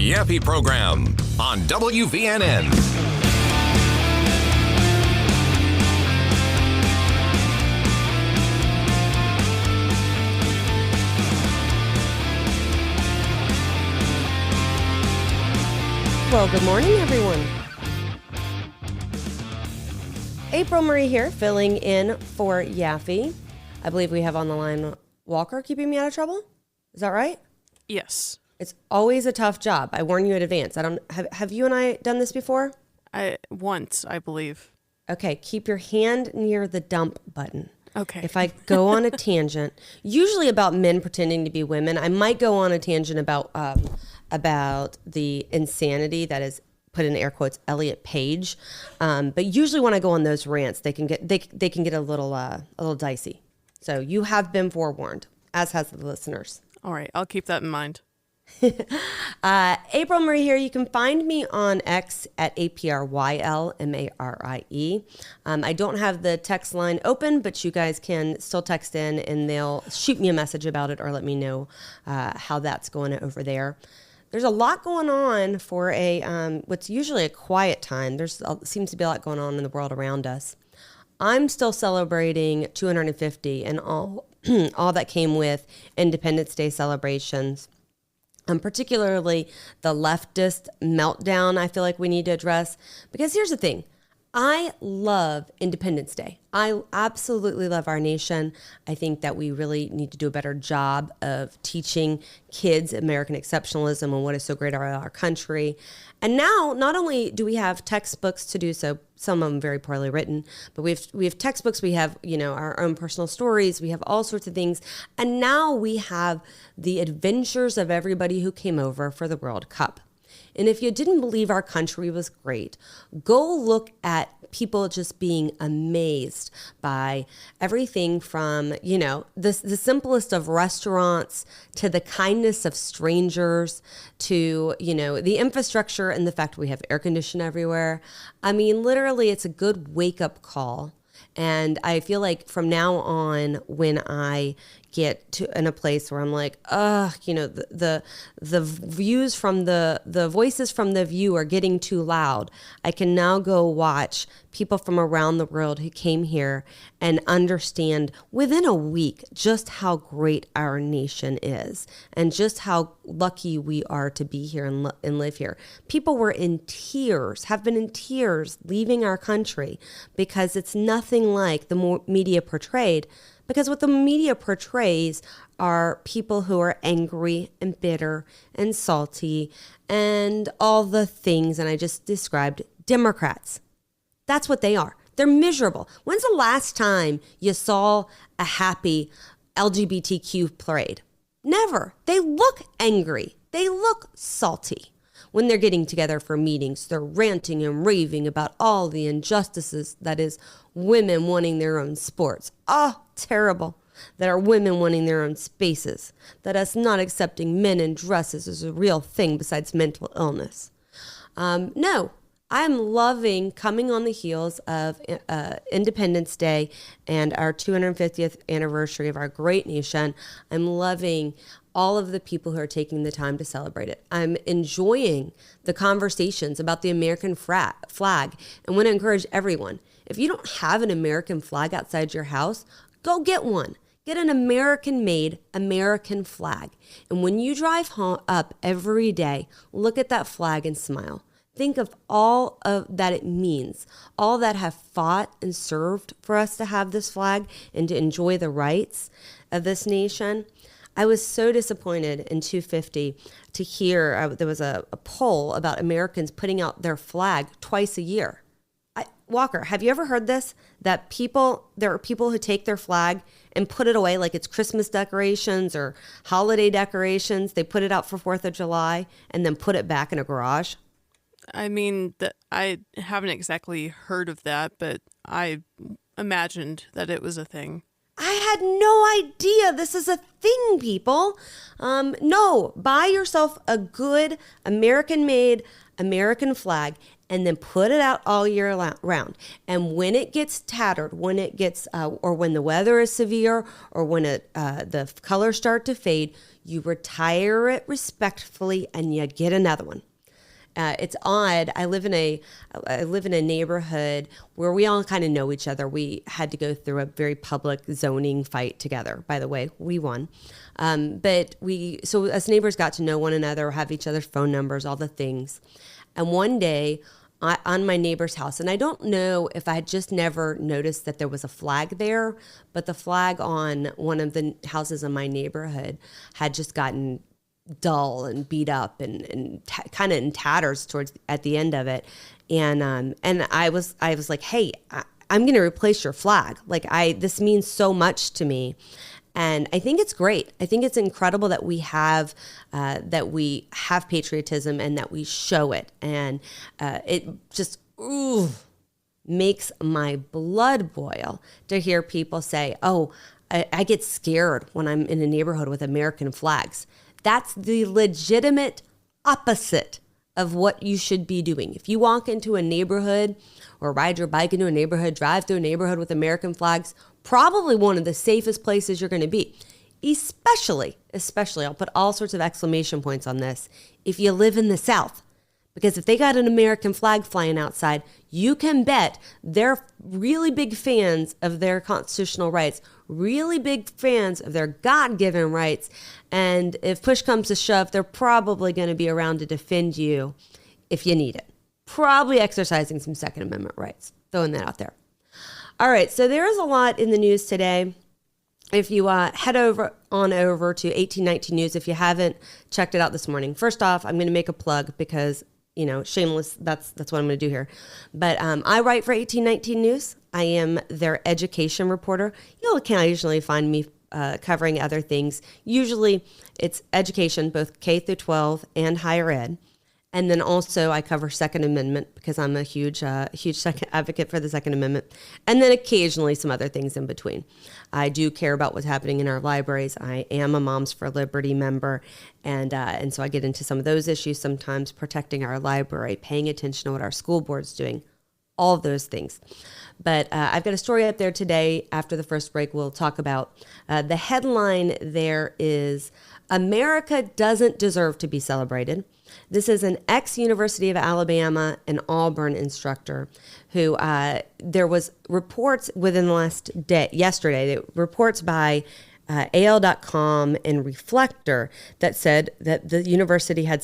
Yaffee program on WVNN. Well, good morning, everyone. April Marie here, filling in for Yaffee. I believe we have on the line Walker keeping me out of trouble. Is that right? Yes. It's always a tough job. I warn you in advance. Have you and I done this before? Once, I believe. Okay, keep your hand near the dump button. Okay. If I go on a tangent, usually about men pretending to be women, I might go on a tangent about the insanity that is, put in air quotes, Elliot Page. But usually when I go on those rants, they can get a little dicey. So you have been forewarned, as has the listeners. All right, I'll keep that in mind. April Marie here. You can find me on X at APRYLMARIE. I don't have the text line open, but you guys can still text in and they'll shoot me a message about it or let me know how that's going over there. There's a lot going on for what's usually a quiet time. Seems to be a lot going on in the world around us. I'm still celebrating 250 and all that came with Independence Day celebrations. Particularly the leftist meltdown I feel like we need to address. Because here's the thing. I love Independence Day. I absolutely love our nation. I think that we really need to do a better job of teaching kids American exceptionalism and what is so great about our country. And now, not only do we have textbooks to do so, some of them very poorly written, but we have textbooks, we have, our own personal stories, we have all sorts of things. And now we have the adventures of everybody who came over for the World Cup. And if you didn't believe our country was great, go look at people just being amazed by everything from, the simplest of restaurants to the kindness of strangers to, the infrastructure and the fact we have air conditioning everywhere. I mean, literally, it's a good wake-up call. And I feel like from now on, when I get to in a place where I'm like, the views from the voices from the view are getting too loud, I can now go watch people from around the world who came here and understand within a week just how great our nation is and just how lucky we are to be here and live here. People were in tears, have been in tears leaving our country because it's nothing like the media portrayed. Because what the media portrays are people who are angry and bitter and salty and all the things, and I just described Democrats. That's what they are. They're miserable. When's the last time you saw a happy LGBTQ parade? Never. They look angry. They look salty. When they're getting together for meetings, they're ranting and raving about all the injustices, that is, women wanting their own sports. Oh, terrible. That are women wanting their own spaces. That us not accepting men in dresses is a real thing besides mental illness. No, I'm loving coming on the heels of Independence Day and our 250th anniversary of our great nation. I'm loving all of the people who are taking the time to celebrate it. I'm enjoying the conversations about the American flag and want to encourage everyone. If you don't have an American flag outside your house, go get one. Get an American-made American flag. And when you drive up every day, look at that flag and smile. Think of all of that it means, all that have fought and served for us to have this flag and to enjoy the rights of this nation. I was so disappointed in 250 to hear there was a poll about Americans putting out their flag twice a year. Walker, have you ever heard this? That there are people who take their flag and put it away like it's Christmas decorations or holiday decorations. They put it out for 4th of July and then put it back in a garage. I mean, I haven't exactly heard of that, but I imagined that it was a thing. I had no idea this is a thing, people. No, buy yourself a good American-made American flag and then put it out all year round. And when it gets tattered, when it gets, or when the weather is severe, or when the colors start to fade, you retire it respectfully and you get another one. It's odd. I live in a neighborhood where we all kind of know each other. We had to go through a very public zoning fight together. By the way, we won. So as neighbors got to know one another, have each other's phone numbers, all the things. And one day on my neighbor's house, and I don't know if I had just never noticed that there was a flag there, but the flag on one of the houses in my neighborhood had just gotten dull and beat up and kind of in tatters towards at the end of it. And I was like, hey, I'm going to replace your flag. Like this means so much to me. And I think it's great. I think it's incredible that we have patriotism and that we show it. And it just makes my blood boil to hear people say, oh, I get scared when I'm in a neighborhood with American flags. That's the legitimate opposite of what you should be doing. If you walk into a neighborhood or ride your bike into a neighborhood, drive through a neighborhood with American flags, probably one of the safest places you're going to be. Especially, I'll put all sorts of exclamation points on this, if you live in the South. Because if they got an American flag flying outside, you can bet they're really big fans of their constitutional rights, really big fans of their God-given rights. And if push comes to shove, they're probably going to be around to defend you if you need it. Probably exercising some Second Amendment rights. Throwing that out there. All right, so there is a lot in the news today. If you head over to 1819 News, if you haven't checked it out this morning. First off, I'm going to make a plug because, shameless, that's what I'm going to do here. But I write for 1819 News. I am their education reporter. You'll occasionally find me covering other things. Usually it's education, both K through 12 and higher ed. And then also I cover Second Amendment because I'm a huge advocate for the Second Amendment. And then occasionally some other things in between. I do care about what's happening in our libraries. I am a Moms for Liberty member. And so I get into some of those issues sometimes, protecting our library, paying attention to what our school board's doing, all of those things. But I've got a story up there today. After the first break, we'll talk about the headline there is, America doesn't deserve to be celebrated. This is an ex-University of Alabama and Auburn instructor who there was reports within the last day, yesterday, reports by AL.com and Reflector that said that the university had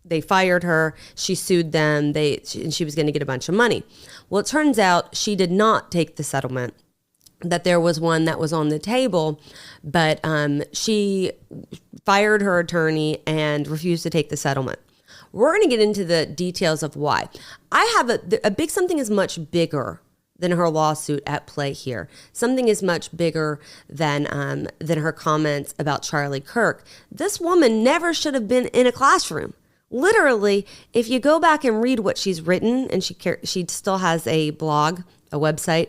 they fired her, she sued them, and she was going to get a bunch of money. Well, it turns out she did not take the settlement, that there was one that was on the table, but she fired her attorney and refused to take the settlement. We're going to get into the details of why. I have a big something is much bigger than her lawsuit at play here. Something is much bigger than her comments about Charlie Kirk. This woman never should have been in a classroom. Literally, if you go back and read what she's written, and she still has a blog, a website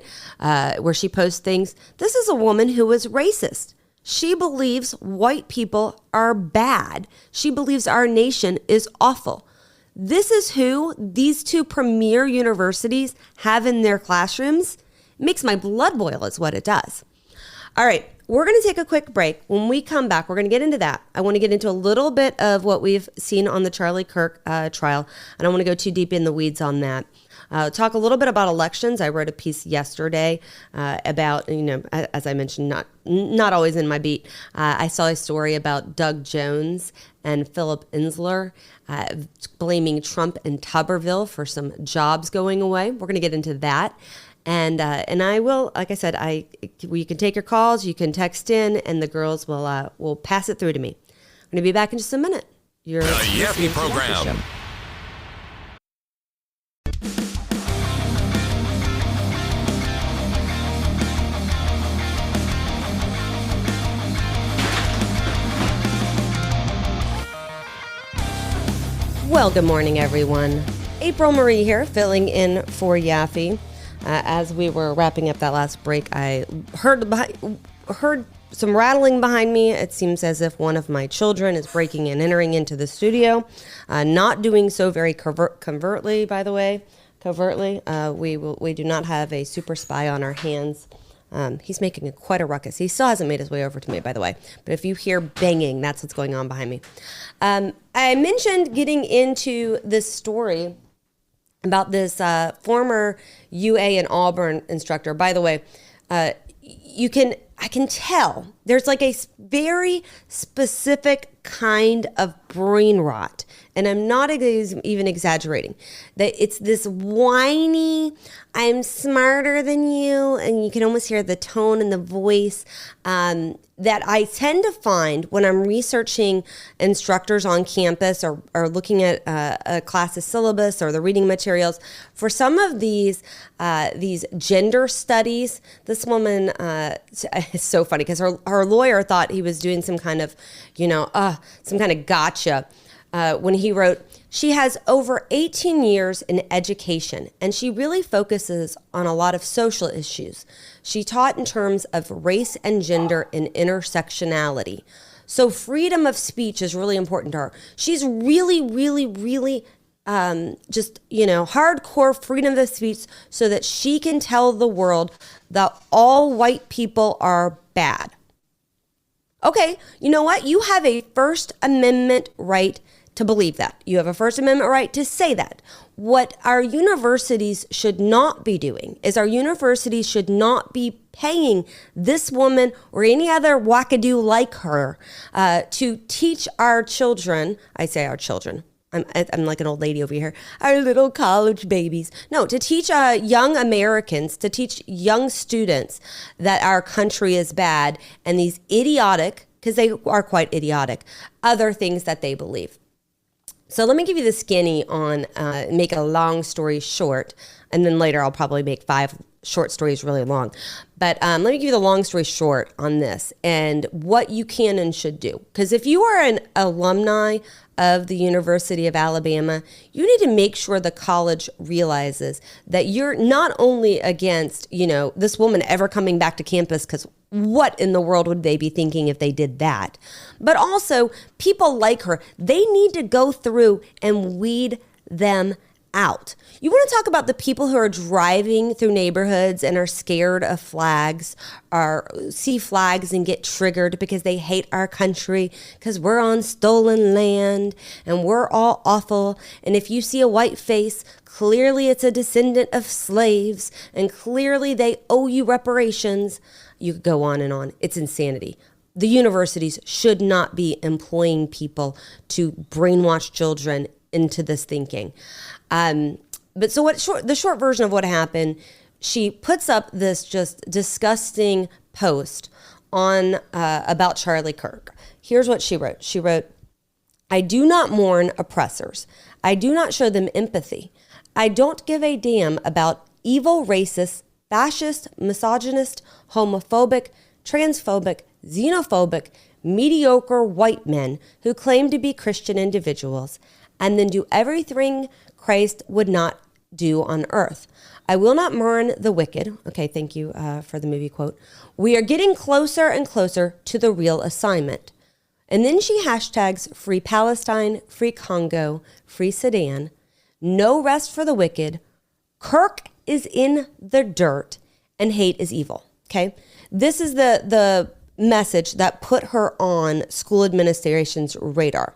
where she posts things. This is a woman who is racist. She believes white people are bad. She believes our nation is awful. This is who these two premier universities have in their classrooms. It makes my blood boil is what it does. All right, we're going to take a quick break. When we come back, we're going to get into that. I want to get into a little bit of what we've seen on the Charlie Kirk trial. I don't want to go too deep in the weeds on that. Talk a little bit about elections. I wrote a piece yesterday about, as I mentioned, not always in my beat. I saw a story about Doug Jones and Philip Insler blaming Trump and Tuberville for some jobs going away. We're going to get into that. And I will, like I said, you can take your calls, you can text in, and the girls will pass it through to me. I'm going to be back in just a minute. The Yaffee program. Well, good morning, everyone. Apryl Marie here, filling in for Yaffee. As we were wrapping up that last break, I heard some rattling behind me. It seems as if one of my children is breaking and entering into the studio. Not doing so very covertly, by the way. Covertly. We do not have a super spy on our hands. He's making quite a ruckus. He still hasn't made his way over to me, by the way. But if you hear banging, that's what's going on behind me. I mentioned getting into this story about this former UA and Auburn instructor. By the way, I can tell there's like a very specific kind of brain rot, and I'm not even exaggerating, that it's this whiny, I'm smarter than you, and you can almost hear the tone in the voice, that I tend to find when I'm researching instructors on campus or looking at a class's syllabus or the reading materials. For some of these gender studies, this woman, it's so funny because her lawyer thought he was doing some kind of, some kind of gotcha when he wrote, she has over 18 years in education, and she really focuses on a lot of social issues. She taught in terms of race and gender and intersectionality. So freedom of speech is really important to her. She's really, really, really hardcore freedom of speech so that she can tell the world that all white people are bad. Okay, you know what? You have a First Amendment right to believe that. You have a First Amendment right to say that. What our universities should not be doing is our universities should not be paying this woman or any other wackadoo like her to teach our children. I say our children. I'm like an old lady over here. Our little college babies. No, to teach young Americans, to teach young students that our country is bad and these idiotic, because they are quite idiotic, other things that they believe. So let me give you the skinny on, make a long story short, and then later I'll probably make 5 short stories really long. But let me give you the long story short on this and what you can and should do. Because if you are an alumni of the University of Alabama, you need to make sure the college realizes that you're not only against, this woman ever coming back to campus, because what in the world would they be thinking if they did that? But also, people like her, they need to go through and weed them out. You want to talk about the people who are driving through neighborhoods and are scared of flags, or see flags and get triggered because they hate our country because we're on stolen land and we're all awful. And if you see a white face, clearly it's a descendant of slaves and clearly they owe you reparations. You could go on and on. It's insanity. The universities should not be employing people to brainwash children into this thinking. But so the short version of what happened, she puts up this just disgusting post on about Charlie Kirk. Here's what she wrote. She wrote, I do not mourn oppressors. I do not show them empathy. I don't give a damn about evil racists, fascist, misogynist, homophobic, transphobic, xenophobic, mediocre white men who claim to be Christian individuals and then do everything Christ would not do on earth. I will not mourn the wicked. Okay, thank you for the movie quote. We are getting closer and closer to the real assignment. And then she hashtags Free Palestine, Free Congo, Free Sudan, no rest for the wicked, Kirk is in the dirt, and hate is evil. Okay, this is the message that put her on school administration's radar.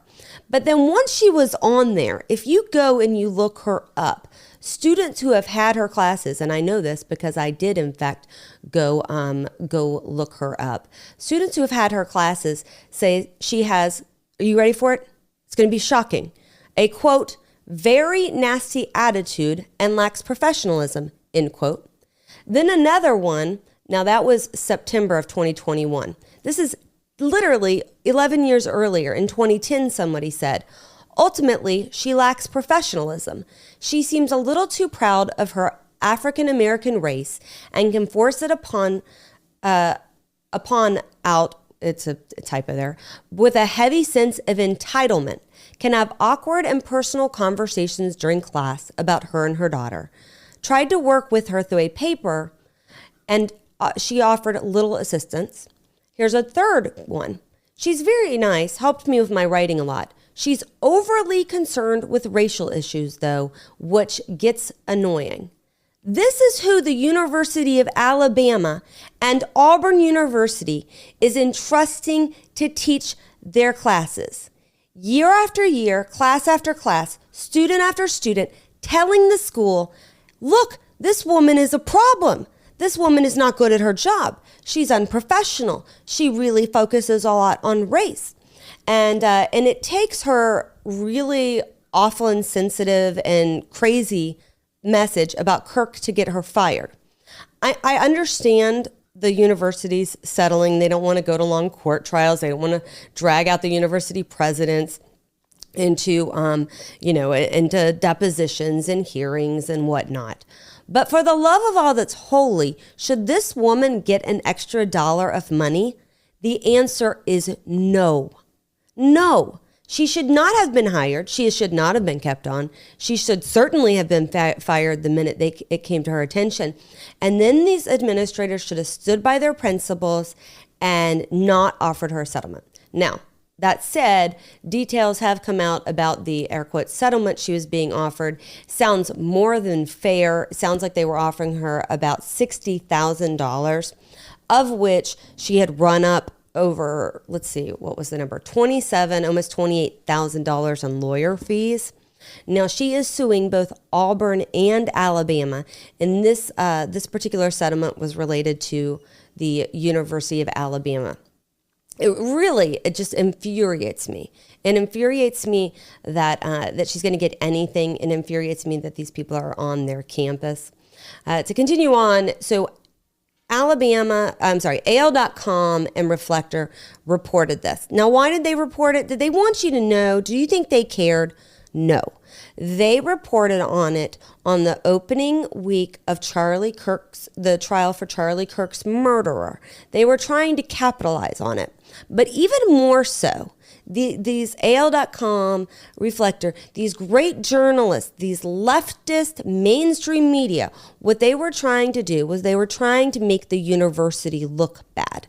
But then once she was on there, if you go and you look her up, students who have had her classes, and I know this because I did in fact go look her up. Students who have had her classes say she has, are you ready for it? It's going to be shocking. A quote, very nasty attitude and lacks professionalism, end quote. Then another one, now that was September of 2021. This is literally 11 years earlier, in 2010, somebody said, ultimately, she lacks professionalism. She seems a little too proud of her African American race and can force it upon out, it's a typo there, with a heavy sense of entitlement, can have awkward and personal conversations during class about her and her daughter. tried to work with her through a paper, and she offered little assistance. Here's a third one. She's very nice, helped me with my writing a lot. She's overly concerned with racial issues, though, which gets annoying. This is who the University of Alabama and Auburn University is entrusting to teach their classes. Year after year, class after class, student after student, telling the school, look, this woman is a problem. This woman is not good at her job. She's unprofessional. She really focuses a lot on race. And it takes her really awful and sensitive and crazy message about Kirk to get her fired. I understand the university's settling. They don't want to go to long court trials. They don't want to drag out the university presidents into, into depositions and hearings and whatnot. But for the love of all that's holy, should this woman get an extra $1 of money? The answer is no. No. She should not have been hired. She should not have been kept on. She should certainly have been fired the minute it came to her attention. And then these administrators should have stood by their principles and not offered her a settlement. Now, that said, details have come out about the air quote settlement she was being offered. Sounds more than fair. Sounds like they were offering her about $60,000, of which she had run up over, let's see, what was the number? Almost $28,000 on lawyer fees. Now she is suing both Auburn and Alabama, and this particular settlement was related to the University of Alabama. It just infuriates me. It infuriates me that she's going to get anything. It infuriates me that these people are on their campus. To continue on, so AL.com and Reflector reported this. Now, why did they report it? Did they want you to know? Do you think they cared? No. They reported on it on the opening week of the trial for Charlie Kirk's murderer. They were trying to capitalize on it. But even more so, these AL.com, Reflector, these great journalists, these leftist mainstream media, what they were trying to do was they were trying to make the university look bad.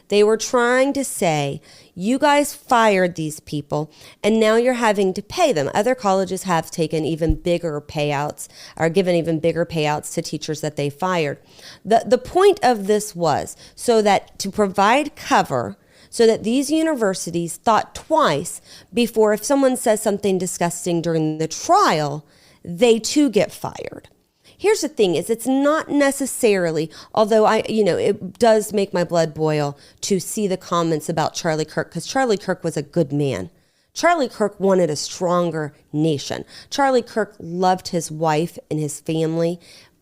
They were trying to say, you guys fired these people and now you're having to pay them. Other colleges have taken even bigger payouts or given even bigger payouts to teachers that they fired. The point of this was so that to provide cover so that these universities thought twice before if someone says something disgusting during the trial, they too get fired. Here's the thing is it's not necessarily, although it does make my blood boil to see the comments about Charlie Kirk because Charlie Kirk was a good man. Charlie Kirk wanted a stronger nation. Charlie Kirk loved his wife and his family.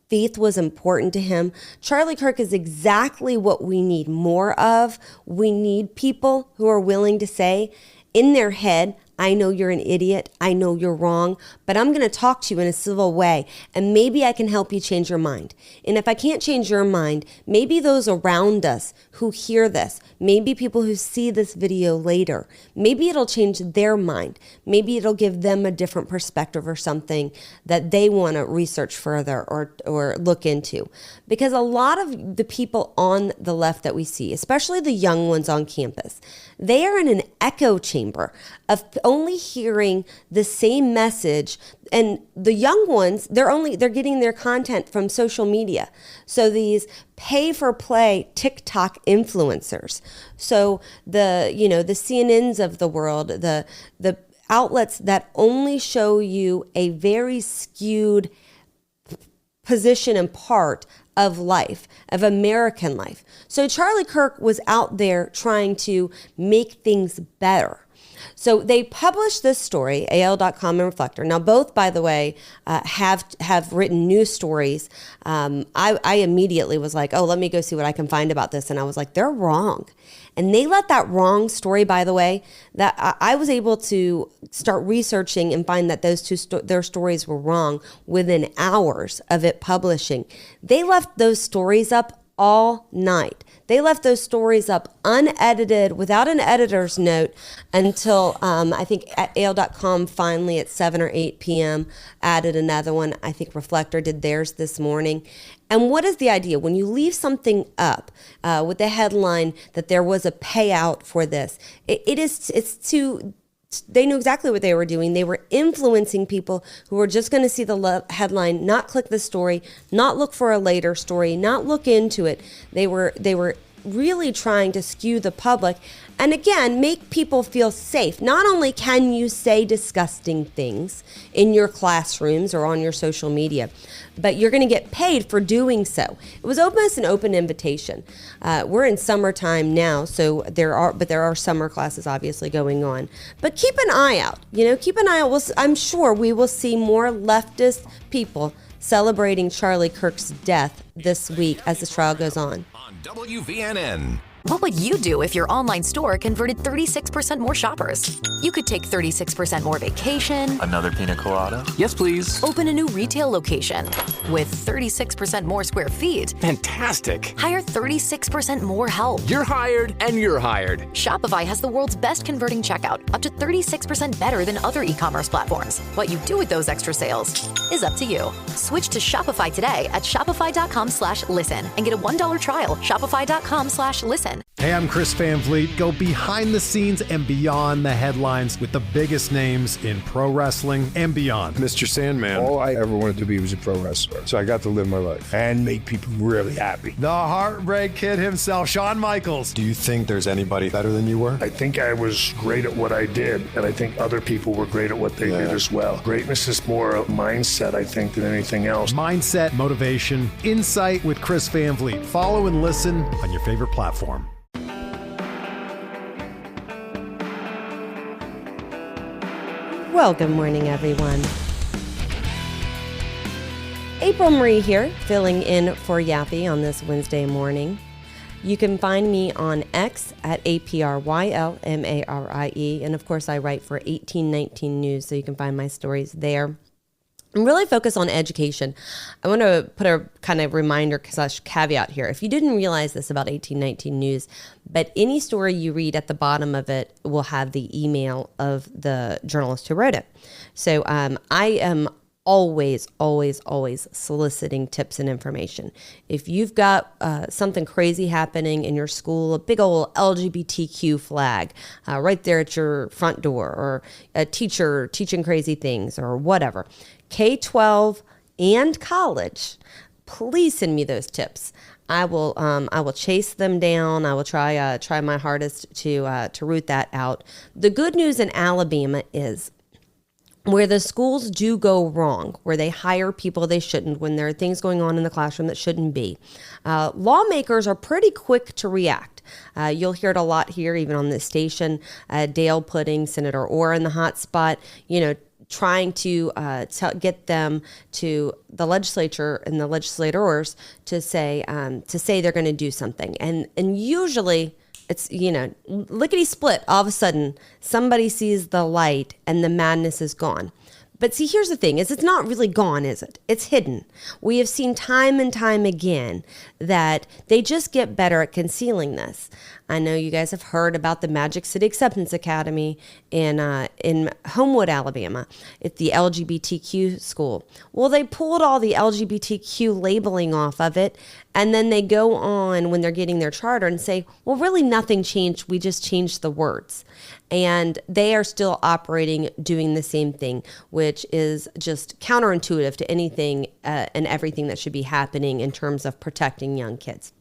Faith was important to him. Charlie Kirk is exactly what we need more of. We need people who are willing to say in their head, I know you're an idiot. I know you're wrong, but I'm going to talk to you in a civil way, and maybe I can help you change your mind. And if I can't change your mind, maybe those around us who hear this, maybe people who see this video later, maybe it'll change their mind. Maybe it'll give them a different perspective or something that they want to research further or look into. Because a lot of the people on the left that we see, especially the young ones on campus, they are in an echo chamber of only hearing the same message. And the young ones, they're getting their content from social media. So these pay for play TikTok influencers. So the CNNs of the world, the outlets that only show you a very skewed position and part of life, of American life. So Charlie Kirk was out there trying to make things better. So they published this story, AL.com and Reflector. Now, both, by the way, have written news stories. I immediately was like, oh, let me go see what I can find about this. And I was like, they're wrong. And they let that wrong story, by the way, that I was able to start researching and find that their stories were wrong within hours of it publishing. They left those stories up all night. They left those stories up unedited without an editor's note until I think at AL.com finally at 7 or 8 p.m. added another one. I think Reflector did theirs this morning. And what is the idea? When you leave something up with the headline that there was a payout for this, they knew exactly what they were doing. They were influencing people who were just going to see the headline, not click the story, not look for a later story, not look into it. They were really trying to skew the public and, again, make people feel safe. Not only can you say disgusting things in your classrooms or on your social media, but you're going to get paid for doing so. It was almost an open invitation. We're in summertime now, so there are summer classes obviously going on. But keep an eye out. Keep an eye out. I'm sure we will see more leftist people celebrating Charlie Kirk's death this week as the trial goes on. On WVNN. What would you do if your online store converted 36% more shoppers? You could take 36% more vacation. Another pina colada? Yes, please. Open a new retail location with 36% more square feet. Fantastic. Hire 36% more help. You're hired and you're hired. Shopify has the world's best converting checkout, up to 36% better than other e-commerce platforms. What you do with those extra sales is up to you. Switch to Shopify today at shopify.com/listen and get a $1 trial. Shopify.com/listen. Hey, I'm Chris Van Vliet. Go behind the scenes and beyond the headlines with the biggest names in pro wrestling and beyond. Mr. Sandman. All I ever wanted to be was a pro wrestler. So I got to live my life and make people really happy. The Heartbreak Kid himself, Shawn Michaels. Do you think there's anybody better than you were? I think I was great at what I did, and I think other people were great at what they did as well. Greatness is more a mindset, I think, than anything else. Mindset, motivation, insight with Chris Van Vliet. Follow and listen on your favorite platform. Well, good morning, everyone. April Marie here, filling in for Yaffee on this Wednesday morning. You can find me on X at APRYLMARIE, and of course I write for 1819 News, so you can find my stories there. I'm really focused on education. I want to put a kind of reminder / caveat here. If you didn't realize this about 1819 News, but any story you read at the bottom of it will have the email of the journalist who wrote it. So I am always soliciting tips and information. If you've got something crazy happening in your school, a big old LGBTQ flag right there at your front door, or a teacher teaching crazy things or whatever, K-12 and college, please send me those tips. I will chase them down. I will try my hardest to root that out. The good news in Alabama is, where the schools do go wrong, where they hire people they shouldn't, when there are things going on in the classroom that shouldn't be, lawmakers are pretty quick to react. You'll hear it a lot here, even on this station. Dale putting Senator Orr in the hot spot, trying to get them to the legislature and the legislators to say they're going to do something, and usually it's lickety split. All of a sudden, somebody sees the light and the madness is gone. But see, here's the thing: it's not really gone, is it? It's hidden. We have seen time and time again that they just get better at concealing this. I know you guys have heard about the Magic City Acceptance Academy in Homewood, Alabama. It's the LGBTQ school. Well, they pulled all the LGBTQ labeling off of it, and then they go on when they're getting their charter and say, well, really nothing changed. We just changed the words. And they are still operating, doing the same thing, which is just counterintuitive to anything and everything that should be happening in terms of protecting young kids.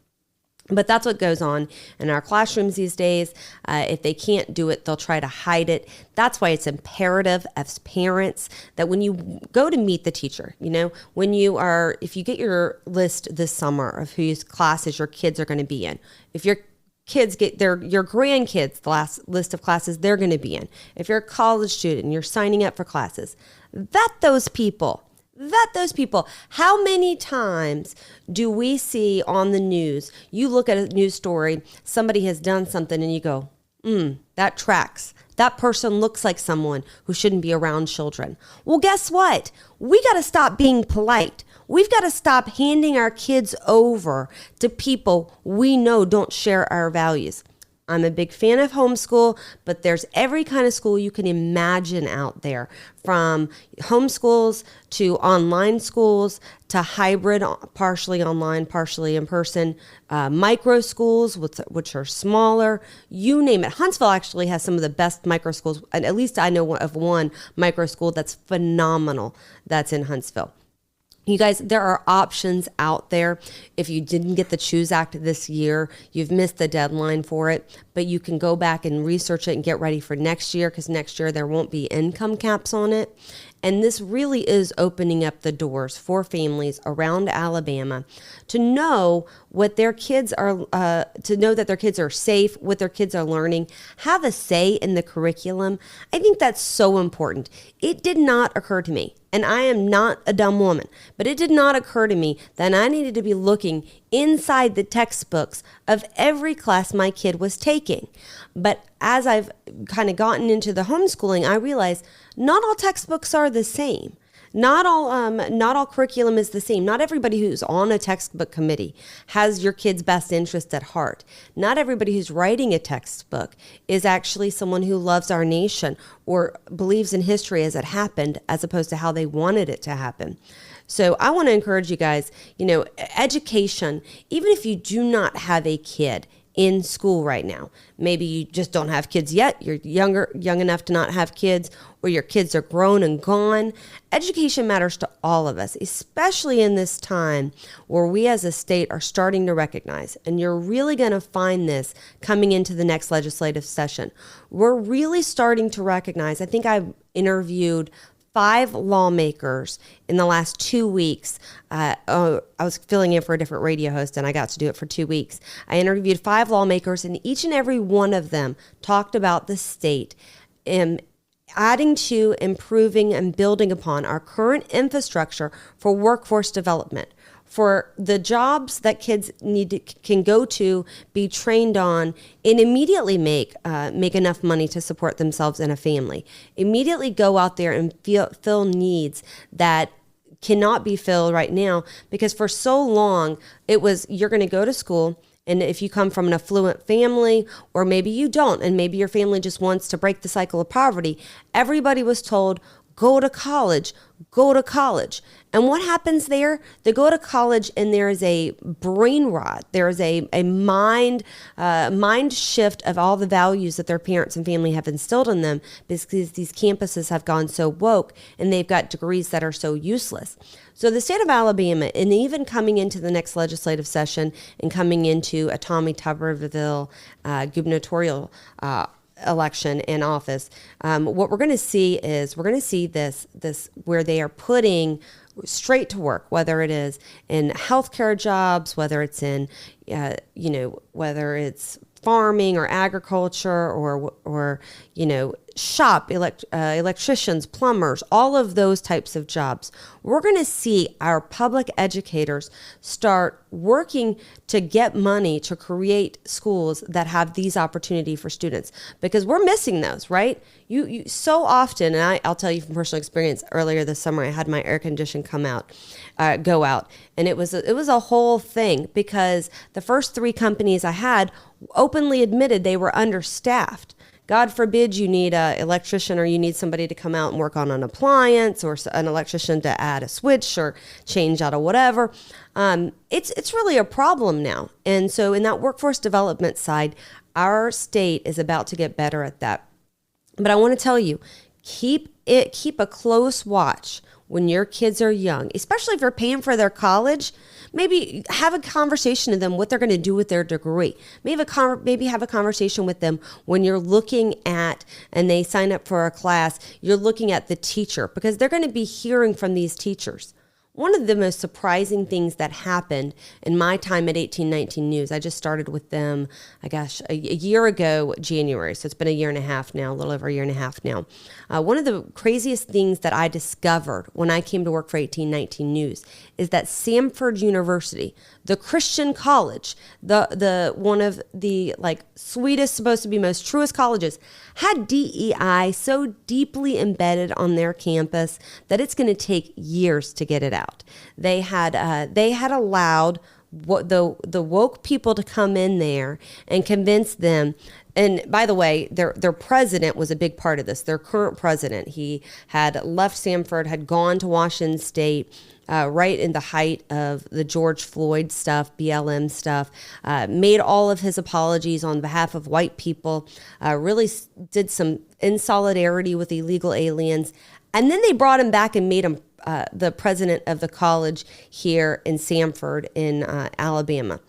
But that's what goes on in our classrooms these days. If they can't do it, they'll try to hide it. That's why it's imperative as parents that when you go to meet the teacher, if you get your list this summer of whose classes your kids are going to be in, if your kids get your grandkids, the last list of classes they're going to be in, if you're a college student and you're signing up for classes, vet those people. How many times do we see on the news, you look at a news story, somebody has done something and you go, that tracks. That person looks like someone who shouldn't be around children. Well, guess what? We got to stop being polite. We've got to stop handing our kids over to people we know don't share our values. I'm a big fan of homeschool, but there's every kind of school you can imagine out there, from homeschools to online schools to hybrid, partially online, partially in person, micro schools, which are smaller, you name it. Huntsville actually has some of the best micro schools, and at least I know of one micro school that's phenomenal that's in Huntsville. You guys, there are options out there. If you didn't get the Choose Act this year, you've missed the deadline for it, but you can go back and research it and get ready for next year, because next year there won't be income caps on it. And this really is opening up the doors for families around Alabama to know what their kids are, to know that their kids are safe, what their kids are learning, have a say in the curriculum. I think that's so important. It did not occur to me, and I am not a dumb woman, but it did not occur to me that I needed to be looking inside the textbooks of every class my kid was taking. But as I've kind of gotten into the homeschooling, I realized not all textbooks are the same. Not all curriculum is the same. Not everybody who's on a textbook committee has your kid's best interest at heart. Not everybody who's writing a textbook is actually someone who loves our nation or believes in history as it happened, as opposed to how they wanted it to happen. So I want to encourage you guys, education, even if you do not have a kid in school right now, maybe you just don't have kids yet, you're young enough to not have kids, or your kids are grown and gone. Education matters to all of us, especially in this time where we as a state are starting to recognize, and you're really going to find this coming into the next legislative session. We're really starting to recognize, I think I've interviewed 5 lawmakers in the last 2 weeks. I was filling in for a different radio host, and I got to do it for 2 weeks. I interviewed 5 lawmakers, and each and every one of them talked about the state adding to, improving, and building upon our current infrastructure for workforce development, for the jobs that kids can go to, be trained on, and immediately make enough money to support themselves and a family. Immediately go out there and fill needs that cannot be filled right now, because for so long it was, you're going to go to school, and if you come from an affluent family, or maybe you don't, and maybe your family just wants to break the cycle of poverty, everybody was told, go to college, go to college. And what happens there? They go to college, and there is a brain rot. There is a mind shift of all the values that their parents and family have instilled in them, because these campuses have gone so woke, and they've got degrees that are so useless. So the state of Alabama, and even coming into the next legislative session and coming into a Tommy Tuberville gubernatorial election in office, what we're going to see is this where they are putting straight to work, whether it is in healthcare jobs, whether it's in whether it's farming or agriculture or electricians, plumbers, all of those types of jobs. We're going to see our public educators start working to get money to create schools that have these opportunities for students, because we're missing those, right? You so often, and I'll tell you from personal experience, earlier this summer, I had my air condition go out, and it was a whole thing, because the first 3 companies I had openly admitted they were understaffed. God forbid you need an electrician, or you need somebody to come out and work on an appliance, or an electrician to add a switch or change out of whatever. It's really a problem now. And so in that workforce development side, our state is about to get better at that. But I want to tell you, keep a close watch when your kids are young, especially if you're paying for their college. Maybe have a conversation with them what they're going to do with their degree. Maybe have a conversation with them when you're looking at, and they sign up for a class, you're looking at the teacher, because they're going to be hearing from these teachers. One of the most surprising things that happened in my time at 1819 News, I just started with them, a year ago, January. So it's been a year and a half now, a little over a year and a half now. One of the craziest things that I discovered when I came to work for 1819 News is that Samford University, the Christian college, the one of the sweetest, supposed to be most truest colleges, had DEI so deeply embedded on their campus that it's going to take years to get it out. out. They had allowed the woke people to come in there and convince them. And by the way, their president was a big part of this. Their current president, he had left Sanford, had gone to Washington State, right in the height of the George Floyd stuff, BLM stuff, made all of his apologies on behalf of white people, really did some in solidarity with illegal aliens. And then they brought him back and made him the president of the college here in Sanford in Alabama.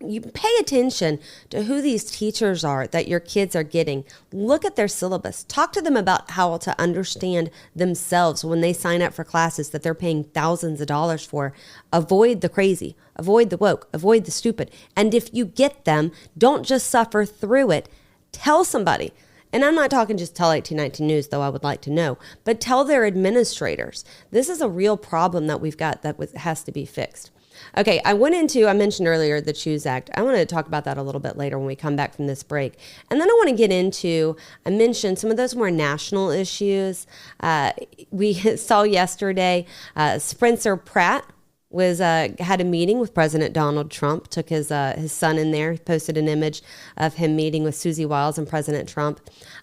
You pay attention to who these teachers are that your kids are getting. Look at their syllabus. Talk to them about how to understand themselves when they sign up for classes that they're paying thousands of dollars for. Avoid the crazy, avoid the woke, avoid the stupid. And if you get them, don't just suffer through it. Tell somebody. And I'm not talking just tell 1819 News, though I would like to know, but tell their administrators. This is a real problem that we've got that has to be fixed. Okay, I mentioned earlier the Choose Act. I want to talk about that a little bit later when we come back from this break. And then I want to get into, I mentioned some of those more national issues. We saw yesterday, Spencer Pratt had a meeting with President Donald Trump, took his son in there, posted an image of him meeting with Susie Wiles and President Trump.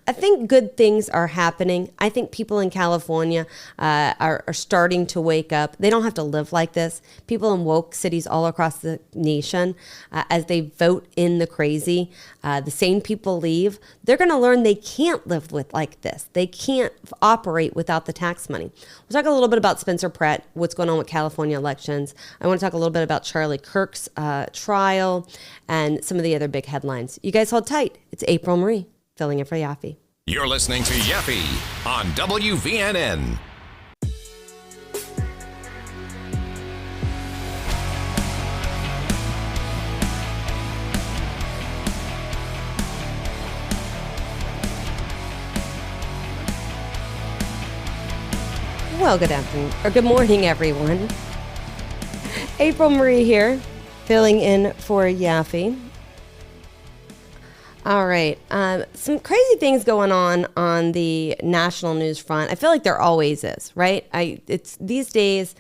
I think good things are happening. I think people in California are starting to wake up. They don't have to live like this. People in woke cities all across the nation, as they vote in the crazy, the sane people leave, they're going to learn they can't live with like this. They can't operate without the tax money. We'll talk a little bit about Spencer Pratt, what's going on with California elections. I want to talk a little bit about Charlie Kirk's trial and some of the other big headlines. You guys hold tight. It's Apryl Marie filling in for Yaffee. You're listening to Yaffee on WVNN. Well, good afternoon, or good morning, everyone. Apryl Marie here, filling in for Yaffee. All right, some crazy things going on the national news front. I feel like there always is, right? It's these days,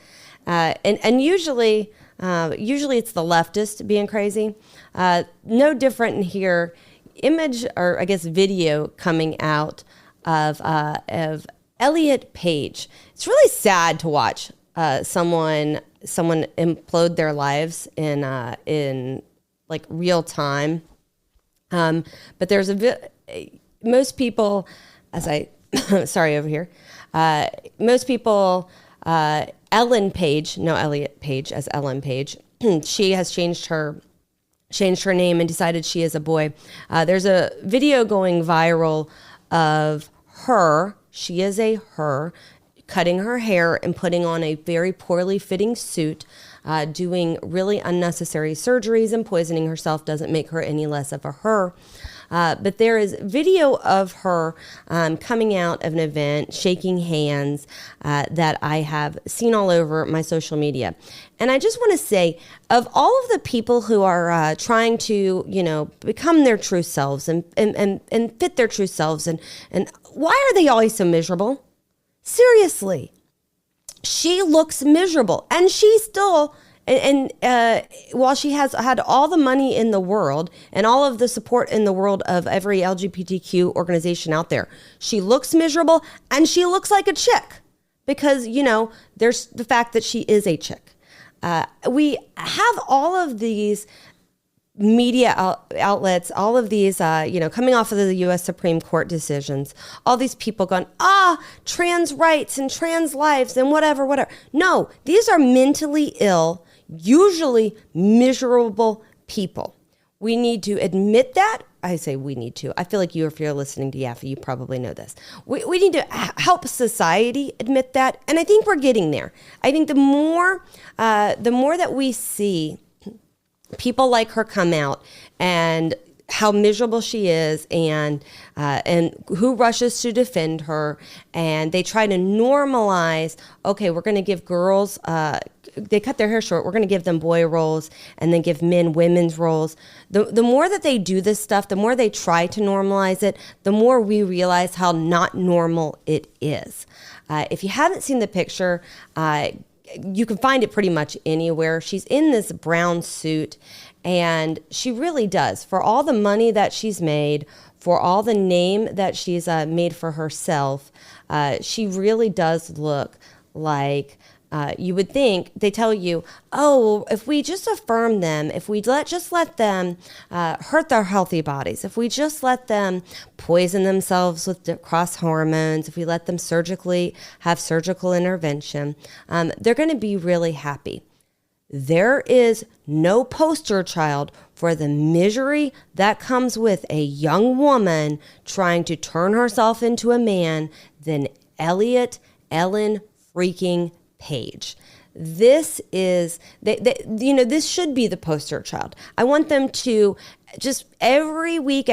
and usually it's the leftist being crazy. No different in here. Image, or I guess video, coming out of Elliot Page. It's really sad to watch someone implode their lives in like real time. But there's most people, sorry over here, most people, Ellen Page, no Elliot Page, as Ellen Page, she has changed her name and decided she is a boy. There's a video going viral of her, she is a her, cutting her hair and putting on a very poorly fitting suit, doing really unnecessary surgeries, and poisoning herself doesn't make her any less of a her. But there is video of her coming out of an event, shaking hands, that I have seen all over my social media. And I just want to say, of all of the people who are trying to, become their true selves and fit their true selves, and why are they always so miserable? Seriously, she looks miserable, and she still, while she has had all the money in the world and all of the support in the world of every LGBTQ organization out there, she looks miserable, and she looks like a chick because, there's the fact that she is a chick. We have all of these media outlets, all of these, coming off of the U.S. Supreme Court decisions, all these people going, trans rights and trans lives and whatever. No, these are mentally ill, usually miserable people. We need to admit that. I say we need to. I feel like if you're listening to Yaffee, you probably know this. We need to help society admit that. And I think we're getting there. I think the more that we see people like her come out and how miserable she is, and who rushes to defend her, and they try to normalize, okay, we're going to give girls, they cut their hair short, we're going to give them boy roles, and then give men women's roles. The more that they do this stuff, the more they try to normalize it, the more we realize how not normal it is. If you haven't seen the picture, you can find it pretty much anywhere. She's in this brown suit, and she really does, for all the money that she's made, for all the name that she's made for herself, she really does look like you would think. They tell you, oh, if we just affirm them, if we just let them hurt their healthy bodies, if we just let them poison themselves with cross hormones, if we let them have surgical intervention, they're going to be really happy. There is no poster child for the misery that comes with a young woman trying to turn herself into a man than Ellen freaking Page. This is, this should be the poster child. I want them to just every week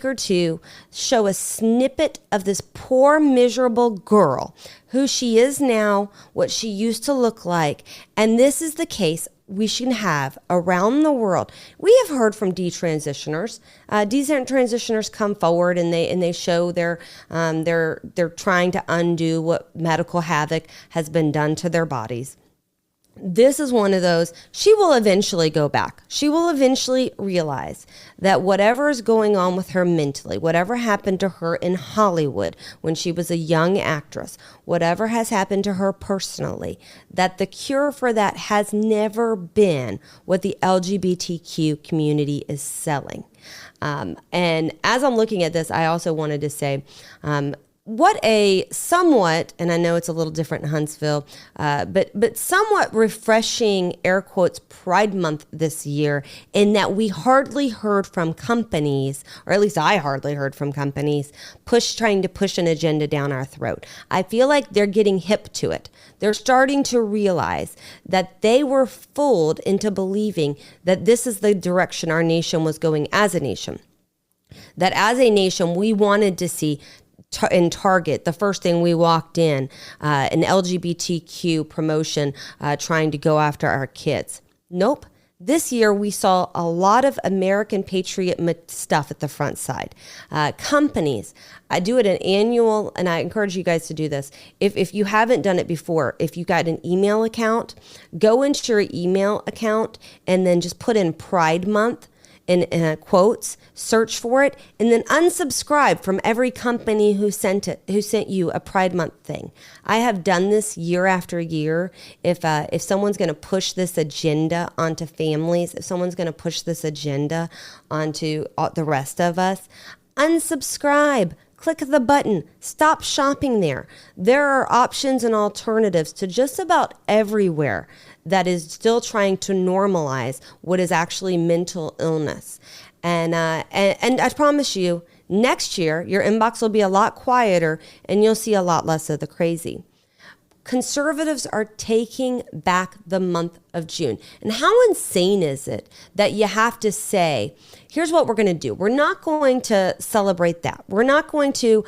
or two, show a snippet of this poor, miserable girl, who she is now, what she used to look like. And this is the case we should have around the world. We have heard from detransitioners. Detransitioners come forward and they show they're trying to undo what medical havoc has been done to their bodies. This is one of those. She will eventually go back. She will eventually realize that whatever is going on with her mentally, whatever happened to her in Hollywood when she was a young actress, whatever has happened to her personally, that the cure for that has never been what the LGBTQ community is selling. And as I'm looking at this, I also wanted to say, what a somewhat, and I know it's a little different in Huntsville, but somewhat refreshing, air quotes, Pride Month this year, in that we hardly heard from companies, or at least I hardly heard from companies, trying to push an agenda down our throat. I feel like they're getting hip to it. They're starting to realize that they were fooled into believing that this is the direction our nation was going as a nation. That as a nation, we wanted to see in Target, the first thing we walked in, an LGBTQ promotion trying to go after our kids. Nope. This year, we saw a lot of American patriot stuff at the front side. Companies, I do it an annual, and I encourage you guys to do this. If you haven't done it before, if you got an email account, go into your email account and then just put in Pride Month in quotes, search for it, and then unsubscribe from every company who sent you a Pride Month thing. I have done this year after year. If someone's going to push this agenda onto families, if someone's going to push this agenda onto the rest of us, unsubscribe. Click the button. Stop shopping there. There are options and alternatives to just about everywhere that is still trying to normalize what is actually mental illness. And I promise you, next year, your inbox will be a lot quieter and you'll see a lot less of the crazy. Conservatives are taking back the month of June. And how insane is it that you have to say, here's what we're going to do. We're not going to celebrate that. We're not going to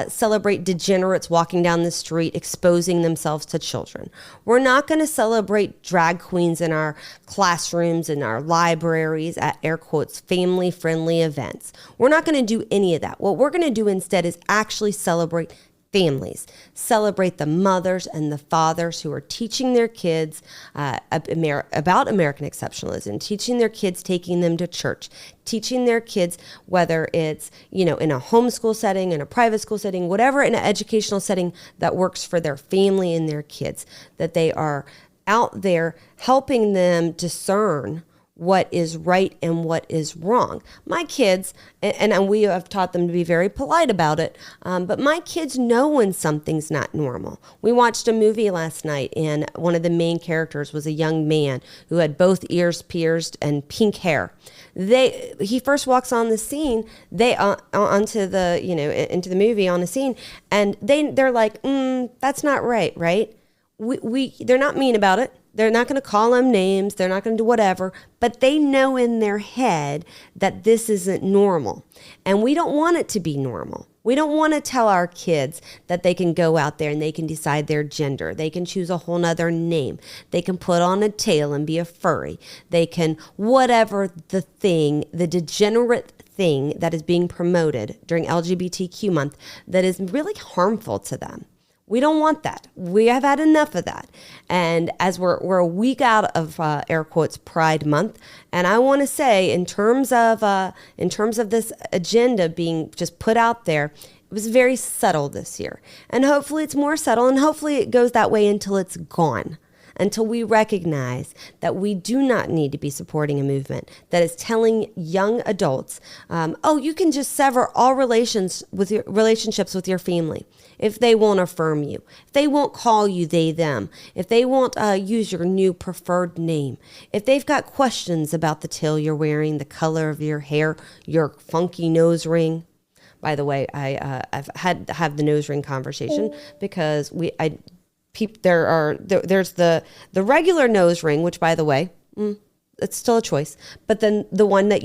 celebrate degenerates walking down the street exposing themselves to children. We're not going to celebrate drag queens in our classrooms, in our libraries, at air quotes, family-friendly events. We're not going to do any of that. What we're going to do instead is actually celebrate families, celebrate the mothers and the fathers who are teaching their kids about American exceptionalism, teaching their kids, taking them to church, teaching their kids, whether it's, in a homeschool setting, in a private school setting, whatever, in an educational setting that works for their family and their kids, that they are out there helping them discern what is right and what is wrong. My kids, and we have taught them to be very polite about it, but my kids know when something's not normal. We watched a movie last night, and one of the main characters was a young man who had both ears pierced and pink hair. He first walks on the scene, onto the, into the movie on the scene, and they're like, that's not right? They're not mean about it. They're not going to call them names. They're not going to do whatever, but they know in their head that this isn't normal. And we don't want it to be normal. We don't want to tell our kids that they can go out there and they can decide their gender. They can choose a whole nother name. They can put on a tail and be a furry. They can, whatever the degenerate thing that is being promoted during LGBTQ month that is really harmful to them. We don't want that. We have had enough of that. And as we're a week out of air quotes Pride Month, and I want to say in terms of this agenda being just put out there, it was very subtle this year. And hopefully it's more subtle, and hopefully it goes that way until it's gone. Until we recognize that we do not need to be supporting a movement that is telling young adults, you can just sever all relationships with your family if they won't affirm you, if they won't call you they, them, if they won't use your new preferred name, if they've got questions about the tail you're wearing, the color of your hair, your funky nose ring. By the way, I've had to have the nose ring conversation because there's the regular nose ring, which, by the way, it's still a choice. But then the one that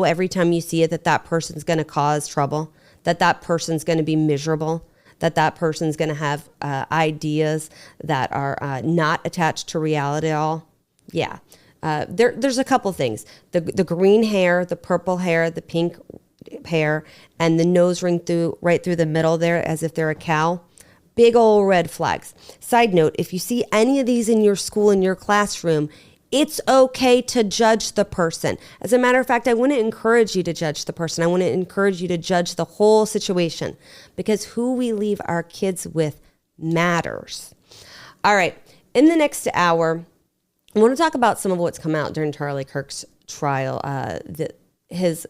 every time you see it, that person's going to cause trouble, that person's going to be miserable, that person's going to have ideas that are not attached to reality at all. Yeah. There's a couple things. The green hair, the purple hair, the pink hair, and the nose ring right through the middle there as if they're a cow. Big old red flags. Side note, if you see any of these in your school, in your classroom, it's okay to judge the person. As a matter of fact, I want to encourage you to judge the person. I want to encourage you to judge the whole situation, because who we leave our kids with matters. All right. In the next hour, I want to talk about some of what's come out during Charlie Kirk's trial. His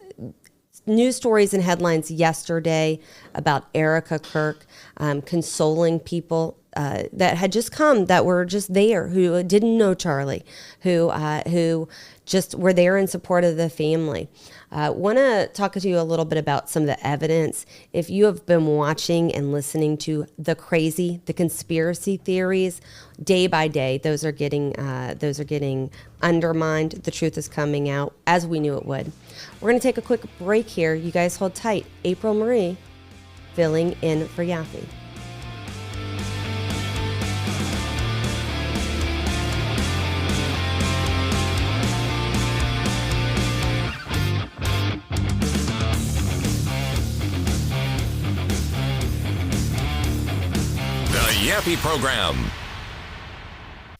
news stories and headlines yesterday about Erica Kirk consoling people that had just come, that were just there, who didn't know Charlie, who just were there in support of the family. Want to talk to you a little bit about some of the evidence. If you have been watching and listening to the conspiracy theories, day by day, those are getting undermined. The truth is coming out, as we knew it would. We're going to take a quick break here. You guys hold tight. Apryl Marie filling in for Yaffee. Yaffee program.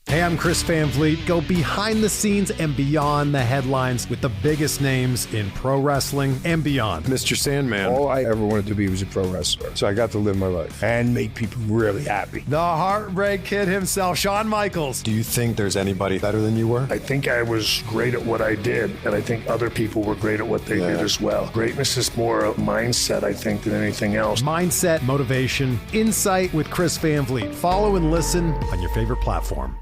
Hey, I'm Chris Van Vliet. Go behind the scenes and beyond the headlines with the biggest names in pro wrestling and beyond. Mr. Sandman. All I ever wanted to be was a pro wrestler. So I got to live my life and make people really happy. The Heartbreak Kid himself, Shawn Michaels. Do you think there's anybody better than you were? I think I was great at what I did, and I think other people were great at what they did as well. Greatness is more a mindset, I think, than anything else. Mindset, motivation, insight with Chris Van Vliet. Follow and listen on your favorite platform.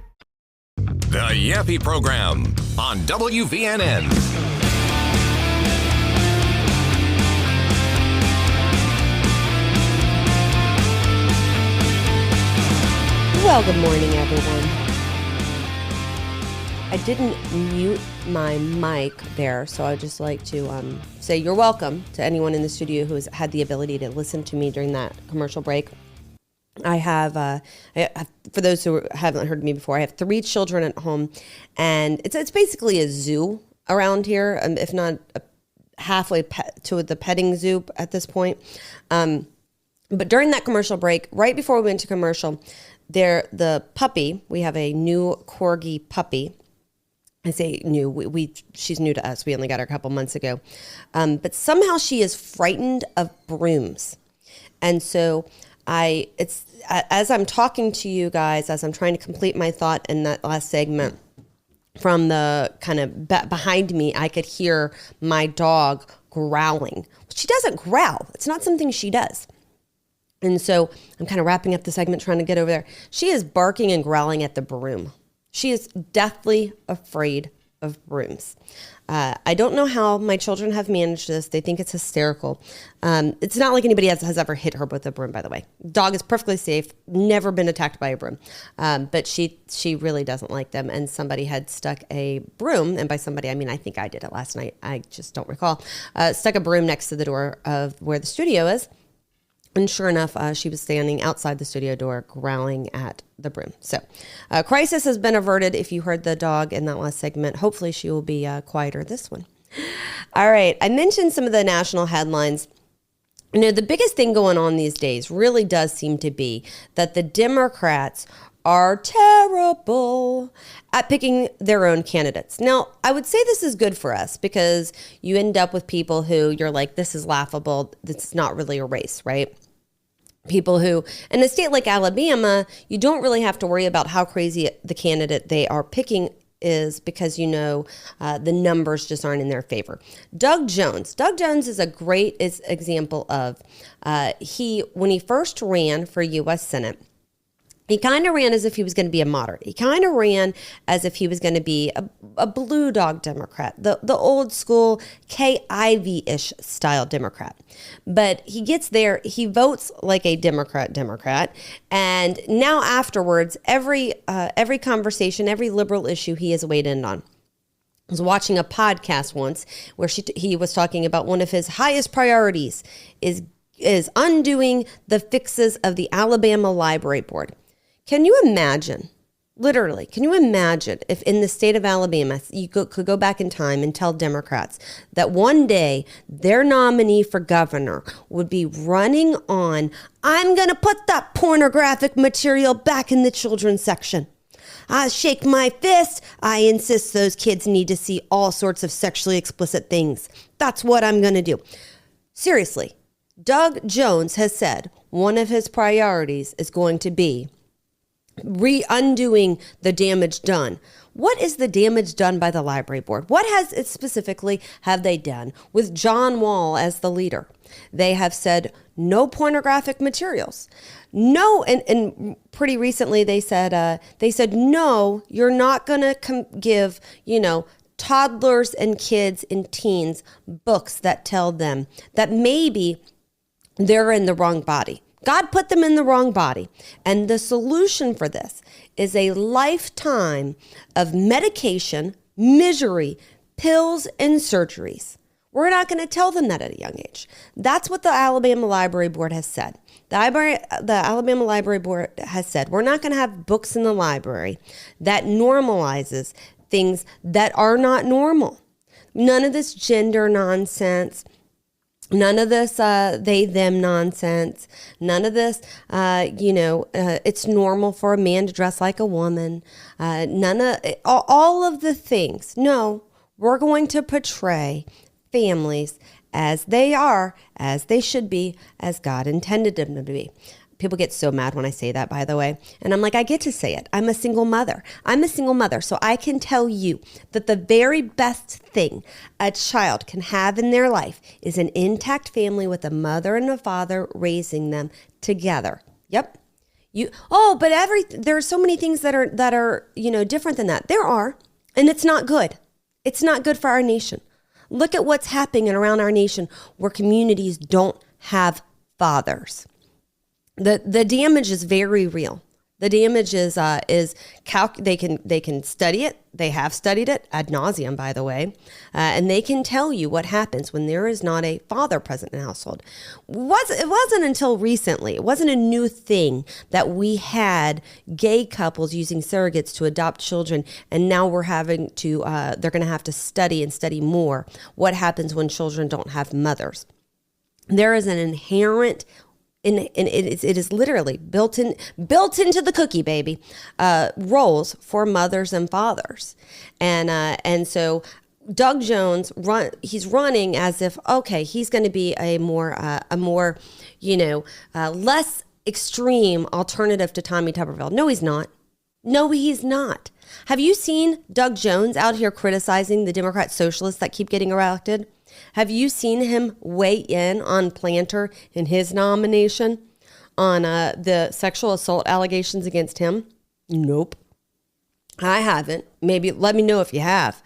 The Yaffee program on WVNN. Well, good morning, everyone. I didn't mute my mic there, so I'd just like to say you're welcome to anyone in the studio who has had the ability to listen to me during that commercial break. I have, for those who haven't heard me before, I have 3 children at home, and it's basically a zoo around here, if not halfway to the petting zoo at this point. But during that commercial break, right before we went to commercial, the puppy, we have a new corgi puppy. I say new, she's new to us. We only got her a couple months ago. But somehow she is frightened of brooms. And so as I'm talking to you guys, as I'm trying to complete my thought in that last segment, from the kind of behind me, I could hear my dog growling. She doesn't growl. It's not something she does. And so I'm kind of wrapping up the segment, trying to get over there. She is barking and growling at the broom. She is deathly afraid of brooms. I don't know how my children have managed this. They think it's hysterical. It's not like anybody has ever hit her with a broom, by the way. Dog is perfectly safe, never been attacked by a broom. But she really doesn't like them. And somebody had stuck a broom, and by somebody, I mean, I think I did it last night. I just don't recall. Stuck a broom next to the door of where the studio is. And sure enough, she was standing outside the studio door growling at the broom. So crisis has been averted. If you heard the dog in that last segment, hopefully she will be quieter this one. All right. I mentioned some of the national headlines The biggest thing going on these days really does seem to be that the Democrats are terrible at picking their own candidates. Now, I would say this is good for us because you end up with people who you're like, this is laughable. This is not really a race, right? People who, in a state like Alabama, you don't really have to worry about how crazy the candidate they are picking is because the numbers just aren't in their favor. Doug Jones is a great example of when he first ran for U.S. Senate. He kind of ran as if he was going to be a moderate. He kind of ran as if he was going to be a blue dog Democrat, the old school Kay Ivey-ish style Democrat. But he gets there, he votes like a Democrat, and now afterwards, every conversation, every liberal issue he has weighed in on. I was watching a podcast once where he was talking about one of his highest priorities is undoing the fixes of the Alabama Library Board. Can you imagine, literally, if in the state of Alabama, you could go back in time and tell Democrats that one day their nominee for governor would be running on, I'm going to put that pornographic material back in the children's section. I shake my fist. I insist those kids need to see all sorts of sexually explicit things. That's what I'm going to do. Seriously, Doug Jones has said one of his priorities is going to be undoing the damage done. What is the damage done by the library board? What have they done with John Wall as the leader? They have said no pornographic materials. No, and pretty recently they said no, you're not going to give, toddlers and kids and teens books that tell them that maybe they're in the wrong body. God put them in the wrong body. And the solution for this is a lifetime of medication, misery, pills, and surgeries. We're not going to tell them that at a young age. That's what the Alabama Library Board has said. The Alabama Library Board has said, we're not going to have books in the library that normalizes things that are not normal. None of this gender nonsense. None of this they, them nonsense. None of this, it's normal for a man to dress like a woman. All of the things. No, we're going to portray families as they are, as they should be, as God intended them to be. People get so mad when I say that, by the way. And I'm like, I get to say it. I'm a single mother. So I can tell you that the very best thing a child can have in their life is an intact family with a mother and a father raising them together. Yep. There are so many things that are different than that. There are, and it's not good. It's not good for our nation. Look at what's happening around our nation where communities don't have fathers. The damage is very real. The damage is they can study it. They have studied it ad nauseum, by the way, and they can tell you what happens when there is not a father present in the household. It wasn't until recently. It wasn't a new thing that we had gay couples using surrogates to adopt children, and now we're having to. They're going to have to study and study more what happens when children don't have mothers. There is an inherent. And it is literally built into the cookie, baby, roles for mothers and fathers. And so Doug Jones, he's running as if, okay, he's going to be a more less extreme alternative to Tommy Tuberville. No, he's not. No, he's not. Have you seen Doug Jones out here criticizing the Democrat socialists that keep getting elected? Have you seen him weigh in on Planter in his nomination on the sexual assault allegations against him? Nope. I haven't. Maybe let me know if you have.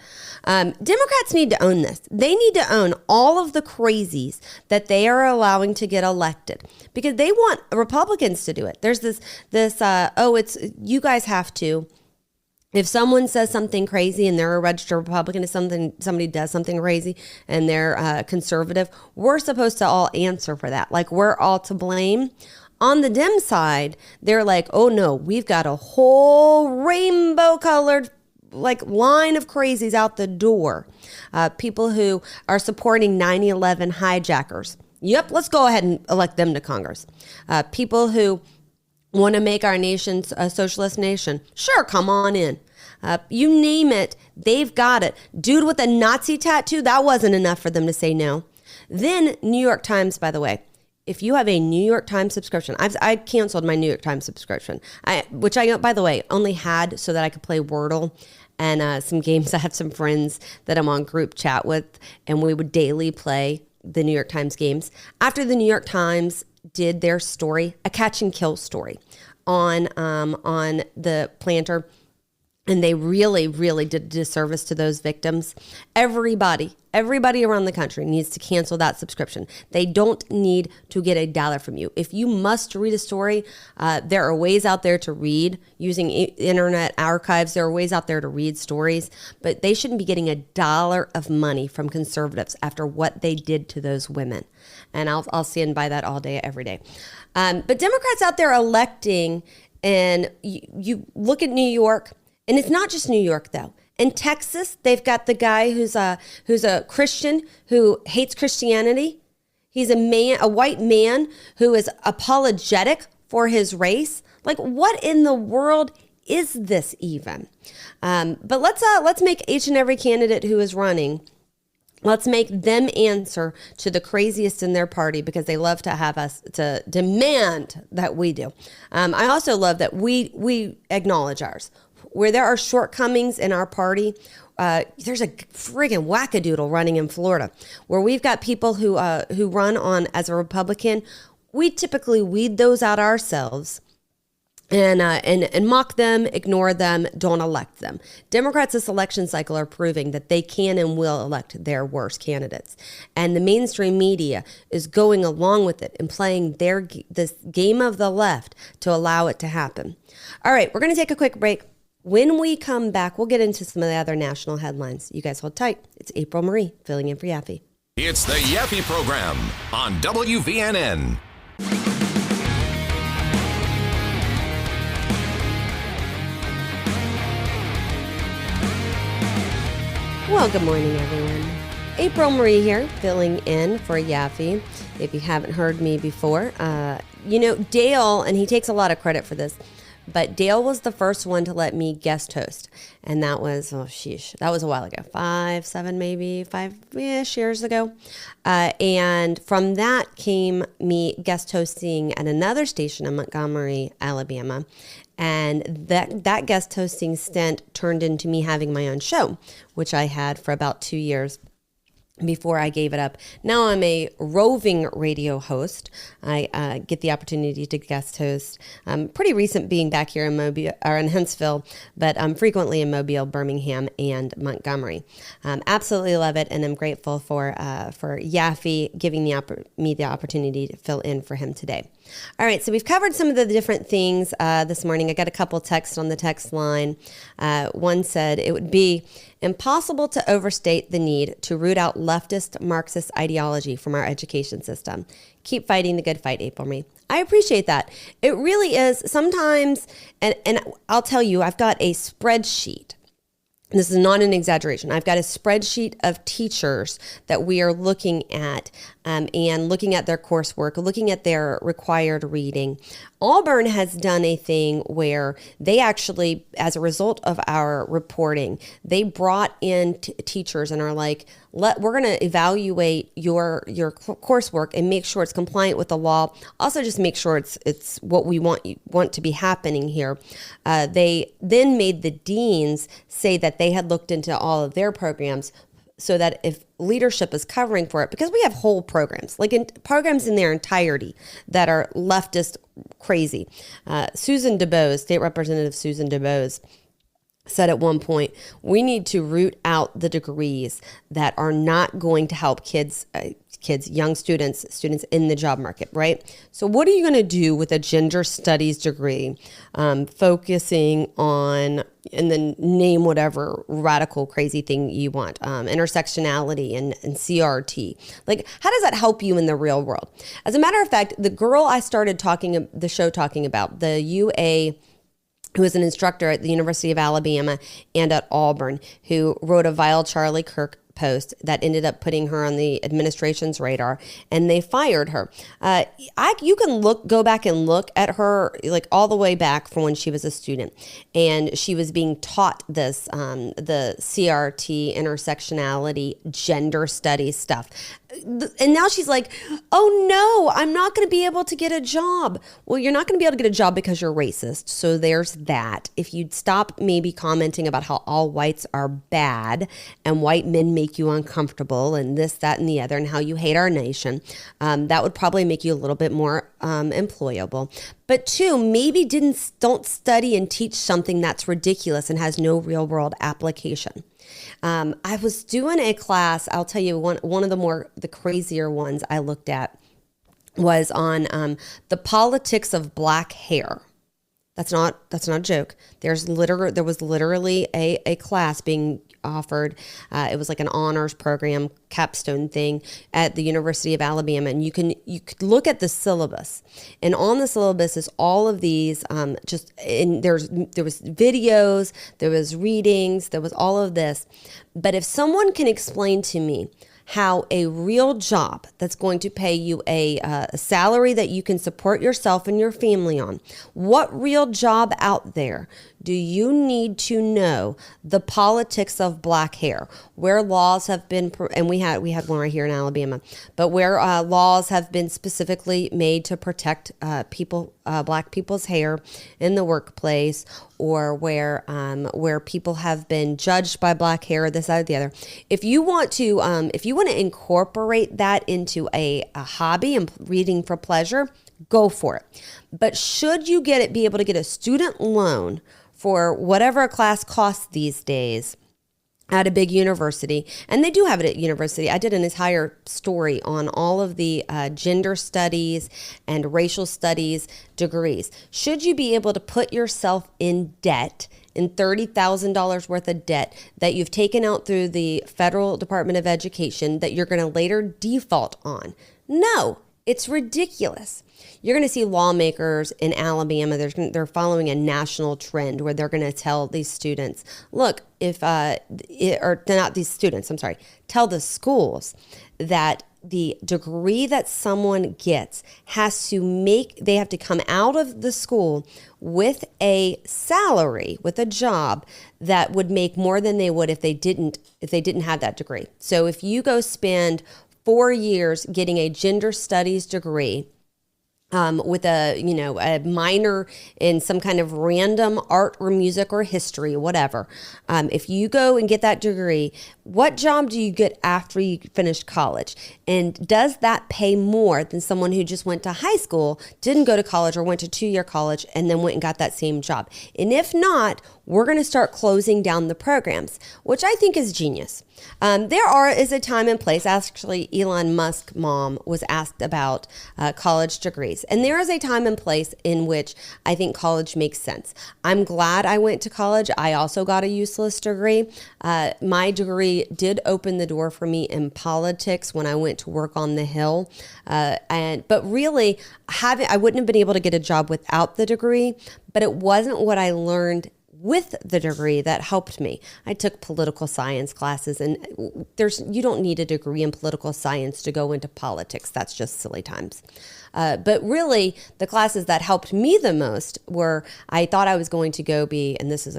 Democrats need to own this. They need to own all of the crazies that they are allowing to get elected because they want Republicans to do it. There's it's you guys have to. If someone says something crazy and they're a registered Republican, if somebody does something crazy and they're conservative, we're supposed to all answer for that. Like we're all to blame. On the Dem side, they're like, oh no, we've got a whole rainbow colored line of crazies out the door. People who are supporting 9/11 hijackers. Yep, let's go ahead and elect them to Congress. People who want to make our nation a socialist nation, sure, come on in. You name it, they've got it. Dude with a Nazi tattoo, that wasn't enough for them to say no. Then New York Times, by the way. If you have a New York Times subscription, I canceled my New York Times subscription, which I, by the way, only had so that I could play Wordle and some games. I have some friends that I'm on group chat with, and we would daily play the New York Times games. After the New York Times did their story, a catch and kill story on the planter, and they really, really did a disservice to those victims. Everybody around the country needs to cancel that subscription. They don't need to get $1 from you. If you must read a story, there are ways out there to read using internet archives. There are ways out there to read stories, but they shouldn't be getting $1 of money from conservatives after what they did to those women. And I'll stand by that all day, every day. But Democrats out there electing, and you look at New York. And it's not just New York, though. In Texas, they've got the guy who's a Christian who hates Christianity. He's a white man who is apologetic for his race. Like, what in the world is this even? But let's make each and every candidate who is running, let's make them answer to the craziest in their party, because they love to have us to demand that we do. I also love that we acknowledge ours. Where there are shortcomings in our party, there's a friggin' wackadoodle running in Florida, where we've got people who run on as a Republican. We typically weed those out ourselves and mock them, ignore them, don't elect them. Democrats this election cycle are proving that they can and will elect their worst candidates. And the mainstream media is going along with it and playing this game of the left to allow it to happen. All right, we're going to take a quick break. When we come back, we'll get into some of the other national headlines. You guys hold tight. It's Apryl Marie filling in for Yaffee. It's the Yaffee Program on WVNN. Well, good morning, everyone. Apryl Marie here, filling in for Yaffee. If you haven't heard me before, Dale, and he takes a lot of credit for this, but Dale was the first one to let me guest host. And that was, that was a while ago, 5-ish years ago. And from that came me guest hosting at another station in Montgomery, Alabama. And that guest hosting stint turned into me having my own show, which I had for about 2 years before I gave it up. Now I'm a roving radio host. I get the opportunity to guest host. Pretty recent being back here in Mobile or in Huntsville, but I'm frequently in Mobile, Birmingham, and Montgomery. Absolutely love it, and I'm grateful for Yaffee giving me the opportunity to fill in for him today. All right, so we've covered some of the different things this morning. I got a couple texts on the text line. One said it would be impossible to overstate the need to root out leftist Marxist ideology from our education system. Keep fighting the good fight, Apryl Marie. I appreciate that. It really is sometimes, and I'll tell you, I've got a spreadsheet. This is not an exaggeration. I've got a spreadsheet of teachers that we are looking at and looking at their coursework, looking at their required reading. Auburn has done a thing where they actually, as a result of our reporting, they brought in teachers and are like, we're going to evaluate your coursework and make sure it's compliant with the law. Also, just make sure it's what we want to be happening here. They then made the deans say that they had looked into all of their programs, so that if leadership is covering for it, because we have whole programs, programs in their entirety that are leftist crazy. Susan DuBose, State Representative Susan DuBose, said at one point, we need to root out the degrees that are not going to help kids, young students in the job market, right? So what are you going to do with a gender studies degree focusing on, and then name whatever radical crazy thing you want, intersectionality and CRT? Like, how does that help you in the real world? As a matter of fact, the girl I started the show talking about, the UA, who is an instructor at the University of Alabama and at Auburn, who wrote a Vile Charlie Kirk post that ended up putting her on the administration's radar, and they fired her. You can go back and look at her like all the way back from when she was a student, and she was being taught this, the CRT, intersectionality, gender studies stuff. And now she's like, oh no, I'm not going to be able to get a job. Well, you're not going to be able to get a job because you're racist. So there's that. If you'd stop maybe commenting about how all whites are bad and white men make you uncomfortable and this, that, and the other, and how you hate our nation, that would probably make you a little bit more employable. But two, maybe don't study and teach something that's ridiculous and has no real world application. I was doing a class, I'll tell you, one of the crazier ones I looked at was on the politics of black hair. That's not a joke. There was literally a class being offered. It was like an honors program, capstone thing at the University of Alabama, and you could look at the syllabus, and on the syllabus is all of these. There was videos, there was readings, there was all of this. But if someone can explain to me how a real job that's going to pay you a salary that you can support yourself and your family on, what real job out there do you need to know the politics of black hair, where laws have been, and we had one right here in Alabama, but where laws have been specifically made to protect black people's hair in the workplace, or where people have been judged by black hair, this, that, or the other. If you want to incorporate that into a hobby and reading for pleasure, go for it. But should you be able to get a student loan for whatever a class costs these days at a big university, and they do have it at university. I did an entire story on all of the gender studies and racial studies degrees. Should you be able to put yourself in debt, in $30,000 worth of debt that you've taken out through the Federal Department of Education that you're going to later default on? No, it's ridiculous. You're going to see lawmakers in Alabama, they're following a national trend where they're going to tell these students, look, tell the schools that the degree that someone gets they have to come out of the school with a salary, with a job that would make more than they would if they didn't have that degree. So if you go spend 4 years getting a gender studies degree, with a minor in some kind of random art or music or history, whatever. If you go and get that degree, what job do you get after you finish college? And does that pay more than someone who just went to high school, didn't go to college, or went to 2-year college and then went and got that same job? And if not, we're going to start closing down the programs, which I think is genius. There is a time and place. Actually, Elon Musk's mom was asked about college degrees. And there is a time and place in which I think college makes sense. I'm glad I went to college. I also got a useless degree. My degree did open the door for me in politics when I went to work on the Hill. But really, I wouldn't have been able to get a job without the degree, but it wasn't what I learned with the degree that helped me. I took political science classes, and you don't need a degree in political science to go into politics. That's just silly times. But really, the classes that helped me the most were, I thought I was going to go be, and this is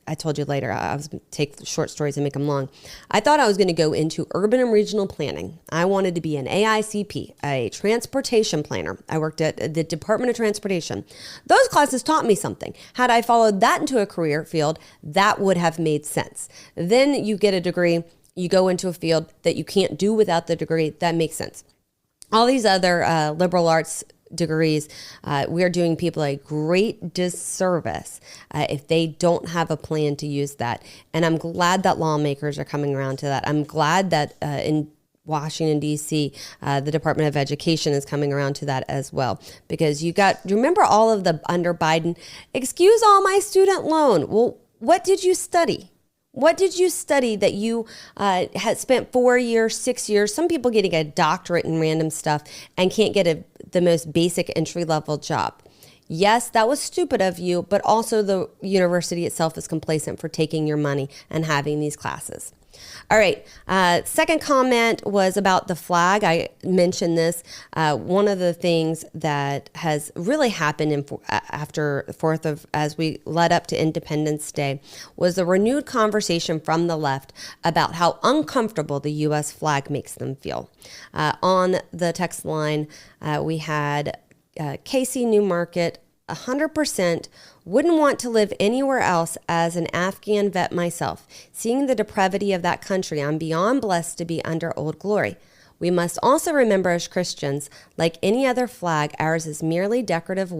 I told you later, I was going to take short stories and make them long. I thought I was going to go into urban and regional planning. I wanted to be an AICP, a transportation planner. I worked at the Department of Transportation. Those classes taught me something. Had I followed that into a career field, that would have made sense. Then you get a degree, you go into a field that you can't do without the degree. That makes sense. All these other liberal arts degrees, we are doing people a great disservice if they don't have a plan to use that. And I'm glad that lawmakers are coming around to that. I'm glad that in Washington, D.C., the Department of Education is coming around to that as well. Because remember all of the under Biden, excuse all my student loan. Well, what did you study? What did you study that you had spent 4 years, 6 years, some people getting a doctorate in random stuff and can't get the most basic entry-level job? Yes, that was stupid of you, but also the university itself is complacent for taking your money and having these classes. All right. Second comment was about the flag. I mentioned this. One of the things that has really happened after as we led up to Independence Day was a renewed conversation from the left about how uncomfortable the U.S. flag makes them feel. On the text line, we had Casey Newmarket, 100% wouldn't want to live anywhere else as an Afghan vet myself. Seeing the depravity of that country, I'm beyond blessed to be under Old Glory. We must also remember as Christians, like any other flag, ours is merely decorative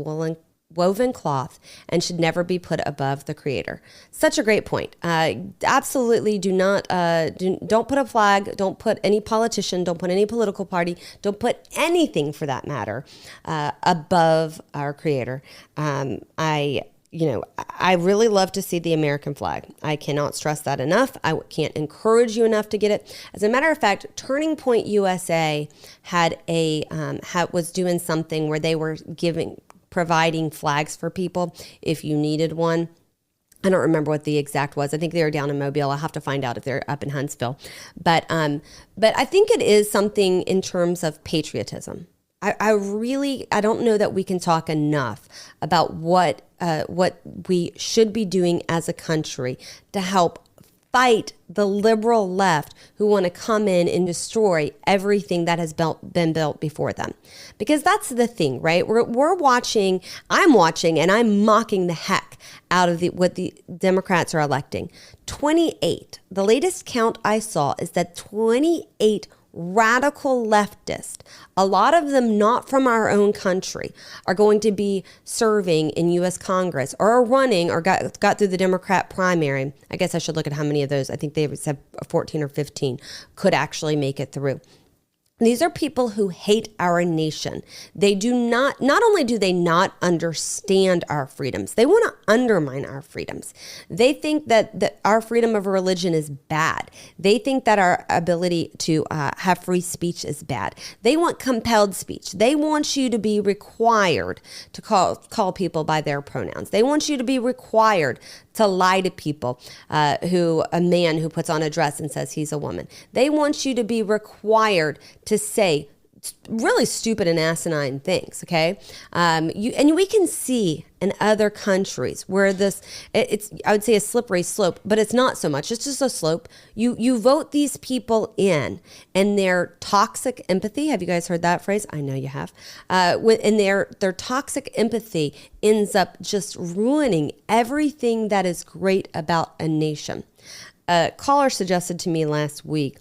woven cloth and should never be put above the Creator. Such a great point. Absolutely don't put a flag, don't put any politician, don't put any political party, don't put anything for that matter above our Creator. I really love to see the American flag. I cannot stress that enough. I can't encourage you enough to get it. As a matter of fact, Turning Point USA was doing something where they were providing flags for people if you needed one. I don't remember what the exact was. I think they were down in Mobile. I'll have to find out if they're up in Huntsville. But I think it is something in terms of patriotism. I don't know that we can talk enough about what we should be doing as a country to help fight the liberal left who want to come in and destroy everything that has been built before them. Because that's the thing, right? I'm watching, and I'm mocking the heck out of what the Democrats are electing. 28. The latest count I saw is that 28 radical leftists, a lot of them not from our own country, are going to be serving in U.S. Congress or are running or got through the Democrat primary. I guess I should look at how many of those. I think they said 14 or 15 could actually make it through. These are people who hate our nation. They do not only do they not understand our freedoms, they want to undermine our freedoms. They think that our freedom of religion is bad. They think that our ability to have free speech is bad. They want compelled speech. They want you to be required to call people by their pronouns. They want you to be required to lie to people, a man who puts on a dress and says he's a woman. They want you to be required to say really stupid and asinine things, okay? And we can see in other countries where it's I would say a slippery slope, but it's not so much. It's just a slope. You vote these people in, and their toxic empathy. Have you guys heard that phrase? I know you have. And their toxic empathy ends up just ruining everything that is great about a nation. A caller suggested to me last week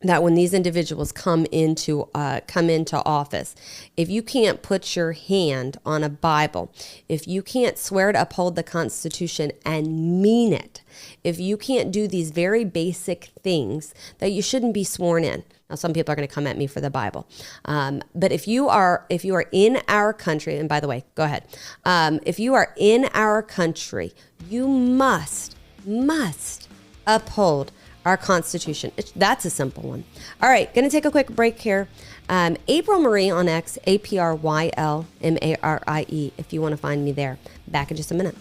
that when these individuals come into office, if you can't put your hand on a Bible, if you can't swear to uphold the Constitution and mean it, if you can't do these very basic things, that you shouldn't be sworn in. Now, some people are going to come at me for the Bible, but if you are in our country, and by the way, go ahead. If you are in our country, you must uphold our Constitution. That's a simple one. All right, going to take a quick break here. Apryl Marie on X, APRYLMARIE, if you want to find me there. Back in just a minute.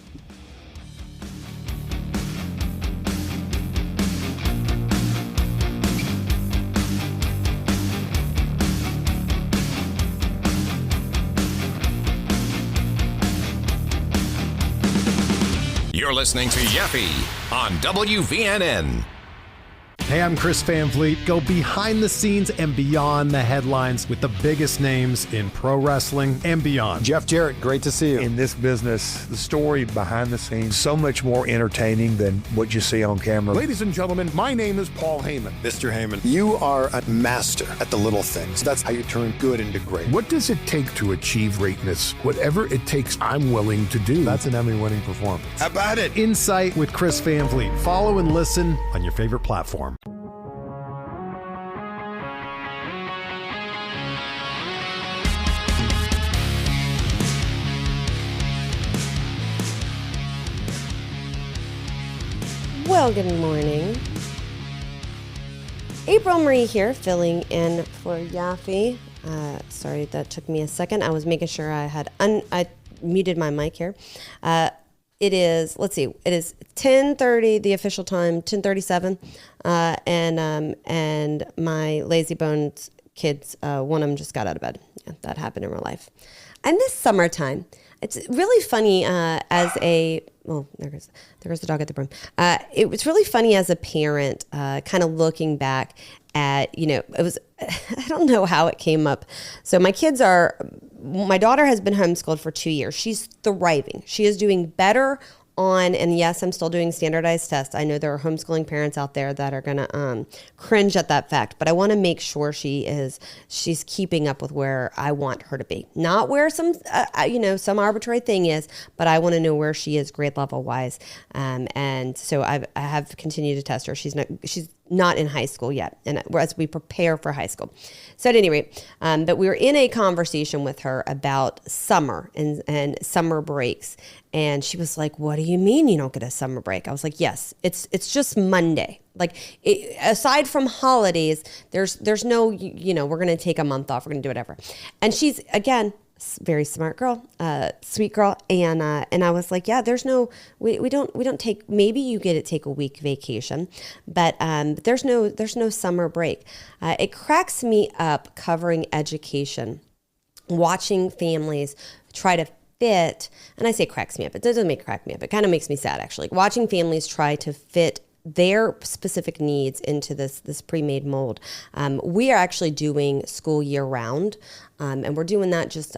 You're listening to Yaffee on WVNN. Hey, I'm Chris Van Vliet. Go behind the scenes and beyond the headlines with the biggest names in pro wrestling and beyond. Jeff Jarrett, great to see you. In this business, the story behind the scenes, so much more entertaining than what you see on camera. Ladies and gentlemen, my name is Paul Heyman. Mr. Heyman, you are a master at the little things. That's how you turn good into great. What does it take to achieve greatness? Whatever it takes, I'm willing to do. That's an Emmy-winning performance. How about it? Insight with Chris Van Vliet. Follow and listen on your favorite platform. Well, good morning. Apryl Marie here, filling in for Yaffee. Sorry, that took me a second. I was making sure I had I muted my mic here. it is, let's see, it is 10:30, the official time, 10:37. And my lazy bones kids, one of them just got out of bed. Yeah, that happened in real life. And this summertime, it's really funny there goes the dog at the broom. It was really funny as a parent, kind of looking back at, it was, I don't know how it came up. So my daughter has been homeschooled for 2 years. She's thriving. She is doing better and yes, I'm still doing standardized tests. I know there are homeschooling parents out there that are going to cringe at that fact, but I want to make sure she's keeping up with where I want her to be. Not where some arbitrary thing is, but I want to know where she is grade level wise. And so I have continued to test her. She's not in high school yet, and as we prepare for high school. So at any rate, but we were in a conversation with her about summer and summer breaks, and she was like, "What do you mean you don't get a summer break?" I was like, "Yes, it's just Monday. Aside from holidays, there's no, we're going to take a month off. We're going to do whatever." And she's, again, very smart girl, sweet girl. And I was like, yeah, we don't take, maybe you get to take a week vacation, but there's no summer break. It cracks me up covering education, watching families try to fit, and I say cracks me up, it doesn't crack me up. It kind of makes me sad, actually. Watching families try to fit their specific needs into this pre-made mold. We are actually doing school year round, and we're doing that just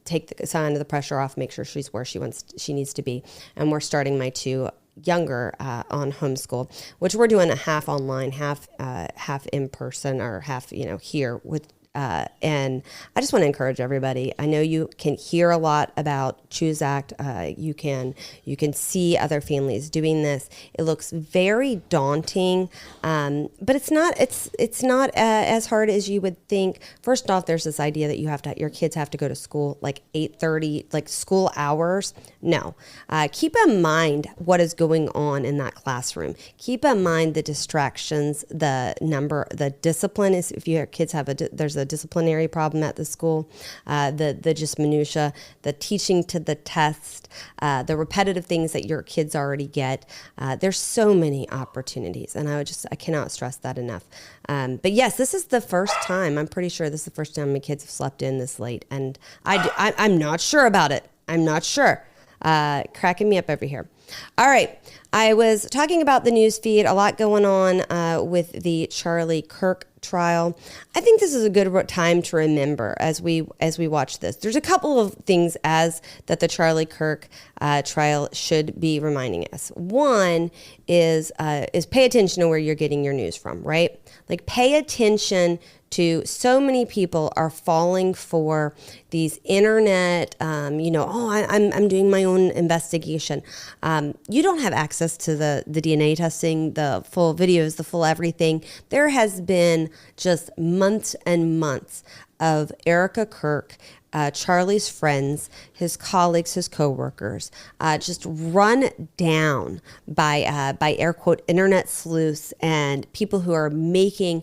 take the sign of the pressure off, make sure she's where she needs to be. And we're starting my two younger on homeschool, which we're doing a half online, half in person, or half here with. And I just want to encourage everybody. I know you can hear a lot about Choose Act. You can see other families doing this. It looks very daunting, but it's not. It's not as hard as you would think. First off, there's this idea that your kids have to go to school like 8:30, like school hours. No, keep in mind what is going on in that classroom. Keep in mind the distractions, the discipline is, if your kids have there's a disciplinary problem at the school, the just minutia, the teaching to the test, the repetitive things that your kids already get. There's so many opportunities, and I cannot stress that enough. But yes, this is the first time, I'm pretty sure this is the first time my kids have slept in this late, and I'm not sure about it. I'm not sure. Cracking me up over here. All right. I was talking about the news feed, a lot going on with the Charlie Kirk trial. I think this is a good time to remember as we watch this. There's a couple of things that the Charlie Kirk trial should be reminding us. One is pay attention to where you're getting your news from, right? Like, pay attention to, so many people are falling for these internet, I'm doing my own investigation. You don't have access to the DNA testing, the full videos, the full everything. There has been just months and months of Erica Kirk, Charlie's friends, his colleagues, his coworkers, just run down by air quote internet sleuths and people who are making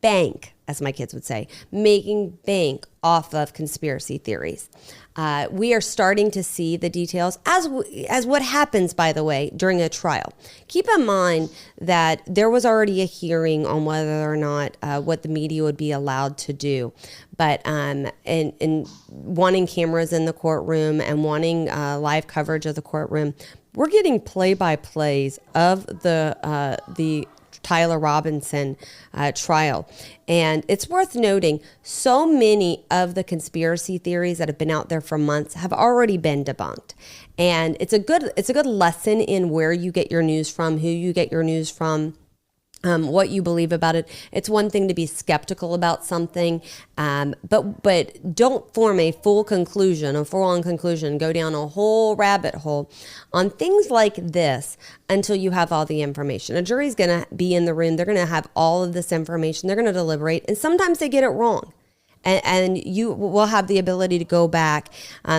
bank, as my kids would say, making bank off of conspiracy theories. We are starting to see the details as what happens, by the way, during a trial. Keep in mind that there was already a hearing on whether or not what the media would be allowed to do. But in wanting cameras in the courtroom and wanting live coverage of the courtroom, we're getting play-by-plays of the Tyler Robinson trial. And it's worth noting, so many of the conspiracy theories that have been out there for months have already been debunked. And it's a good lesson in where you get your news from, who you get your news from, what you believe about it. It's one thing to be skeptical about something, but don't form a full on conclusion, go down a whole rabbit hole on things like this until you have all the information. A jury's going to be in the room. They're going to have all of this information. They're going to deliberate, and sometimes they get it wrong. And you will have the ability to go back.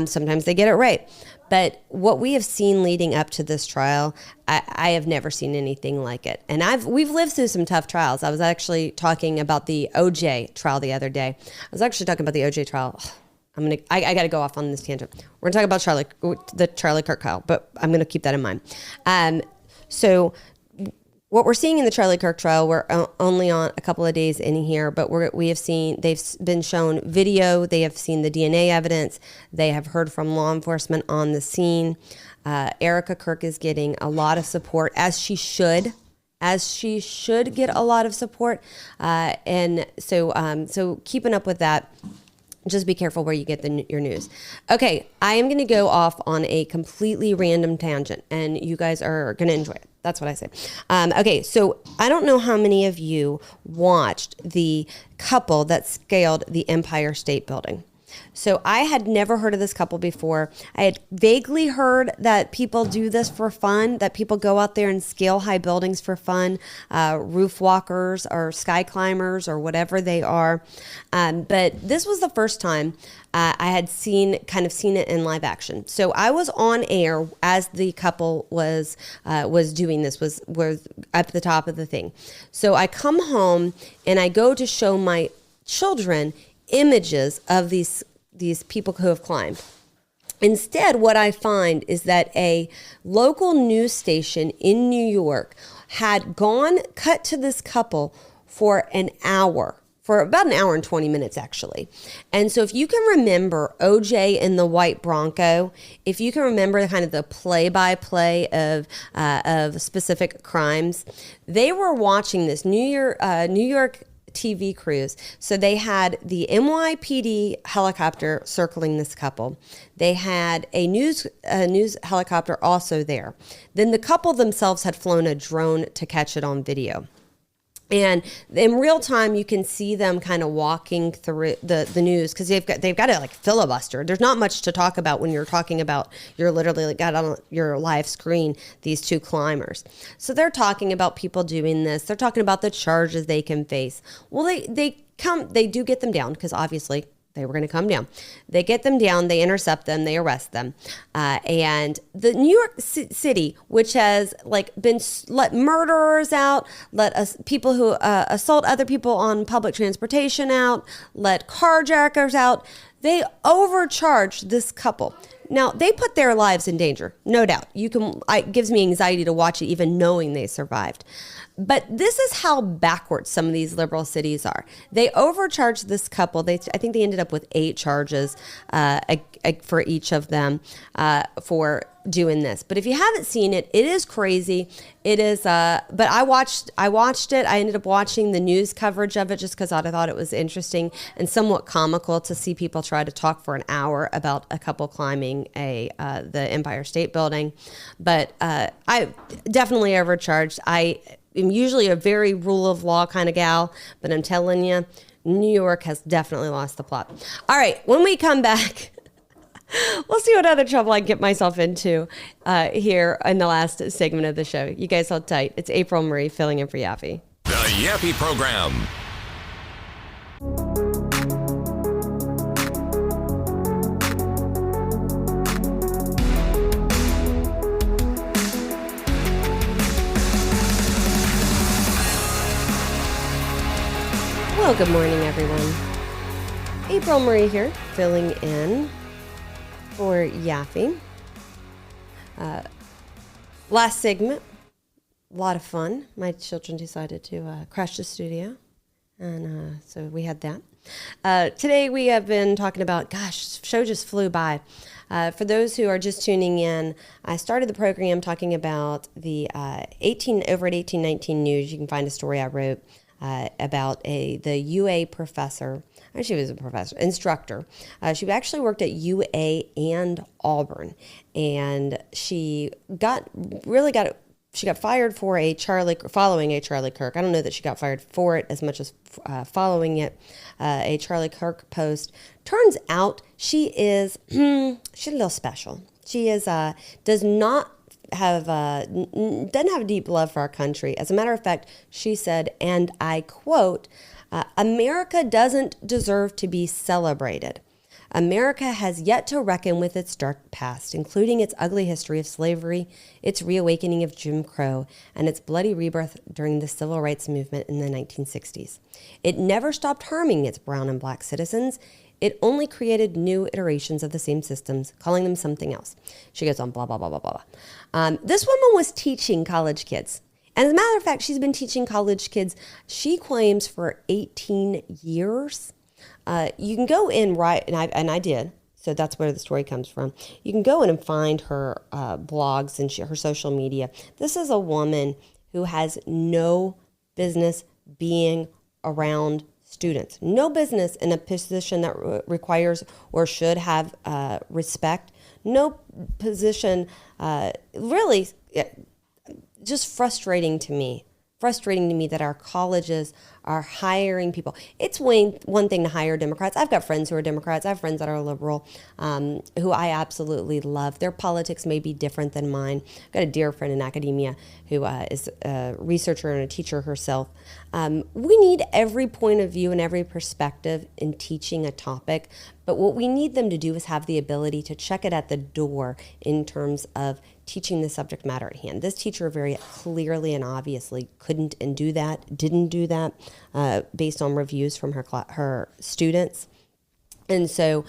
Sometimes they get it right. But what we have seen leading up to this trial, I have never seen anything like it. And we've lived through some tough trials. I was actually talking about the OJ trial the other day. I was actually talking about the OJ trial I got to go off on this tangent. We're gonna talk about the Charlie Kirk trial, but I'm gonna keep that in mind. So what we're seeing in the Charlie Kirk trial, we're only on a couple of days in here, but they've been shown video, they have seen the DNA evidence, they have heard from law enforcement on the scene. Erica Kirk is getting a lot of support, as she should get a lot of support, and so keeping up with that. Just be careful where you get your news. Okay, I am going to go off on a completely random tangent, and you guys are going to enjoy it. That's what I say. Okay, so I don't know how many of you watched the couple that scaled the Empire State Building. So I had never heard of this couple before. I had vaguely heard that people do this for fun, that people go out there and scale high buildings for fun, roof walkers or sky climbers or whatever they are. But this was the first time I had seen it in live action. So I was on air as the couple was doing this, was at the top of the thing. So I come home and I go to show my children images of these people who have climbed. Instead, what I find is that a local news station in New York had cut to this couple for about an hour and 20 minutes, actually. And so if you can remember OJ and the White Bronco, if you can remember kind of the play-by-play of specific crimes, they were watching this New York TV crews. So they had the NYPD helicopter circling this couple. They had a news helicopter also there. Then the couple themselves had flown a drone to catch it on video. And in real time, you can see them kind of walking through the news because they've got to like filibuster. There's not much to talk about when you're talking about, you're literally got on your live screen these two climbers. So they're talking about people doing this. They're talking about the charges they can face. Well, they do get them down because obviously they were going to come down. They get them down, they intercept them, they arrest them. And the New York City, which has let murderers out, let people who assault other people on public transportation out, let carjackers out, they overcharged this couple. Now, they put their lives in danger, no doubt. It gives me anxiety to watch it, even knowing they survived. But this is how backwards some of these liberal cities are. They overcharged this couple. I think they ended up with 8 charges for each of them for doing this. But if you haven't seen it, it is crazy. It is. But I watched it. I ended up watching the news coverage of it just because I thought it was interesting and somewhat comical to see people try to talk for an hour about a couple climbing the Empire State Building. But I definitely overcharged. I'm usually a very rule of law kind of gal, but I'm telling you, New York has definitely lost the plot. All right, when we come back, we'll see what other trouble I can get myself into here in the last segment of the show. You guys hold tight. It's Apryl Marie filling in for Yaffee. The Yaffee Program. Well, good morning, everyone. Apryl Marie here, filling in for Yaffee. Last segment, a lot of fun. My children decided to crash the studio, and so we had that. Today we have been talking about, show just flew by. For those who are just tuning in, I started the program talking about the over at 1819 News. You can find a story I wrote about the UA professor. She was a instructor. She actually worked at UA and Auburn, and she got fired for following a Charlie Kirk. I don't know that she got fired for it as much as following it, a Charlie Kirk post. Turns out she's a little special. She doesn't have a deep love for our country. As a matter of fact, she said, and I quote, "America doesn't deserve to be celebrated. America has yet to reckon with its dark past, including its ugly history of slavery, its reawakening of Jim Crow, and its bloody rebirth during the civil rights movement in the 1960s. It never stopped harming its brown and black citizens. It only created new iterations of the same systems, calling them something else. She goes on, blah, blah, blah, blah, blah. This woman was teaching college kids. And as a matter of fact, she's been teaching college kids, she claims, for 18 years. You can go in, and I did. So that's where the story comes from. You can go in and find her blogs and her social media. This is a woman who has no business being around students. No business in a position that requires or should have respect. No position, really, just frustrating to me that our colleges are hiring people. It's one thing to hire Democrats. I've got friends who are Democrats. I have friends that are liberal, who I absolutely love. Their politics may be different than mine. I've got a dear friend in academia who is a researcher and a teacher herself. We need every point of view and every perspective in teaching a topic, but what we need them to do is have the ability to check it at the door in terms of teaching the subject matter at hand. This teacher very clearly and obviously didn't do that, based on reviews from her students. And so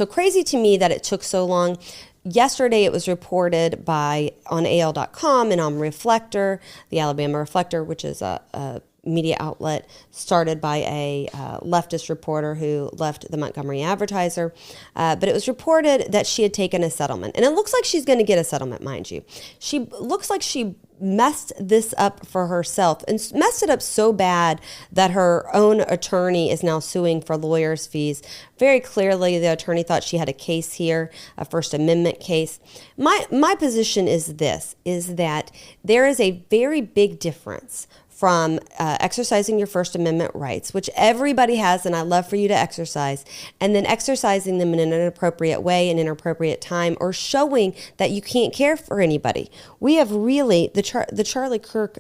crazy to me that it took so long. Yesterday, it was reported on AL.com and on Reflector, the Alabama Reflector, which is a media outlet started by a leftist reporter who left the Montgomery Advertiser. But it was reported that she had taken a settlement. And it looks like she's going to get a settlement, mind you. She looks like she messed this up for herself and messed it up so bad that her own attorney is now suing for lawyers' fees. Very clearly, the attorney thought she had a case here, a First Amendment case. My position is that there is a very big difference from exercising your First Amendment rights, which everybody has, and I love for you to exercise, and then exercising them in an inappropriate way, in an inappropriate time, or showing that you can't care for anybody. We have really, the Charlie Kirk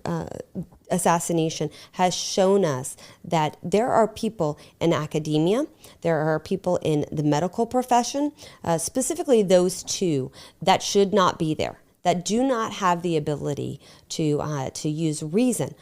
assassination has shown us that there are people in academia, there are people in the medical profession, specifically those two, that should not be there, that do not have the ability to use reason.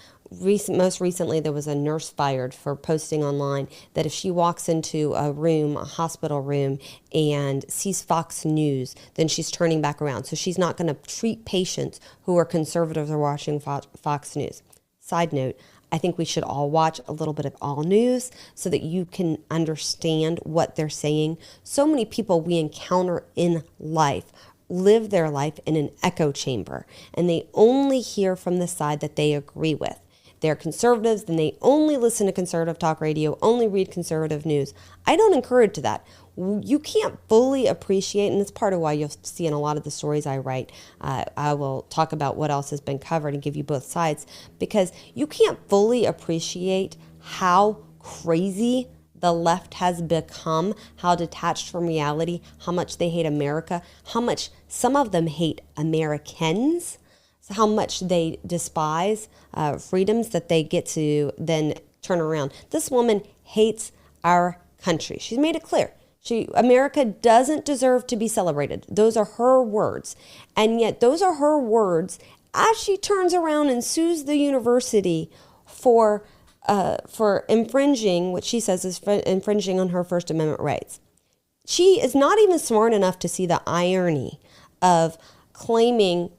Most recently, there was a nurse fired for posting online that if she walks into a hospital room, and sees Fox News, then she's turning back around. So she's not going to treat patients who are conservatives or watching Fox News. Side note, I think we should all watch a little bit of all news so that you can understand what they're saying. So many people we encounter in life live their life in an echo chamber, and they only hear from the side that they agree with. They're conservatives, then they only listen to conservative talk radio, only read conservative news. I don't encourage that. You can't fully appreciate, and it's part of why you'll see in a lot of the stories I write, I will talk about what else has been covered and give you both sides, because you can't fully appreciate how crazy the left has become, how detached from reality, how much they hate America, how much some of them hate Americans, how much they despise freedoms that they get to then turn around. This woman hates our country. She's made it clear. America doesn't deserve to be celebrated. Those are her words. And yet those are her words as she turns around and sues the university for infringing, what she says is infringing on her First Amendment rights. She is not even smart enough to see the irony of claiming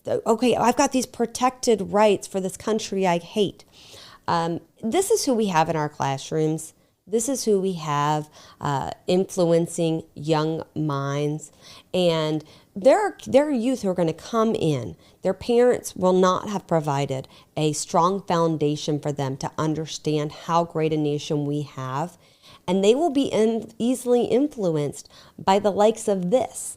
okay, I've got these protected rights for this country I hate. This is who we have in our classrooms. This is who we have influencing young minds. And there are youth who are going to come in. Their parents will not have provided a strong foundation for them to understand how great a nation we have. And they will be easily influenced by the likes of this.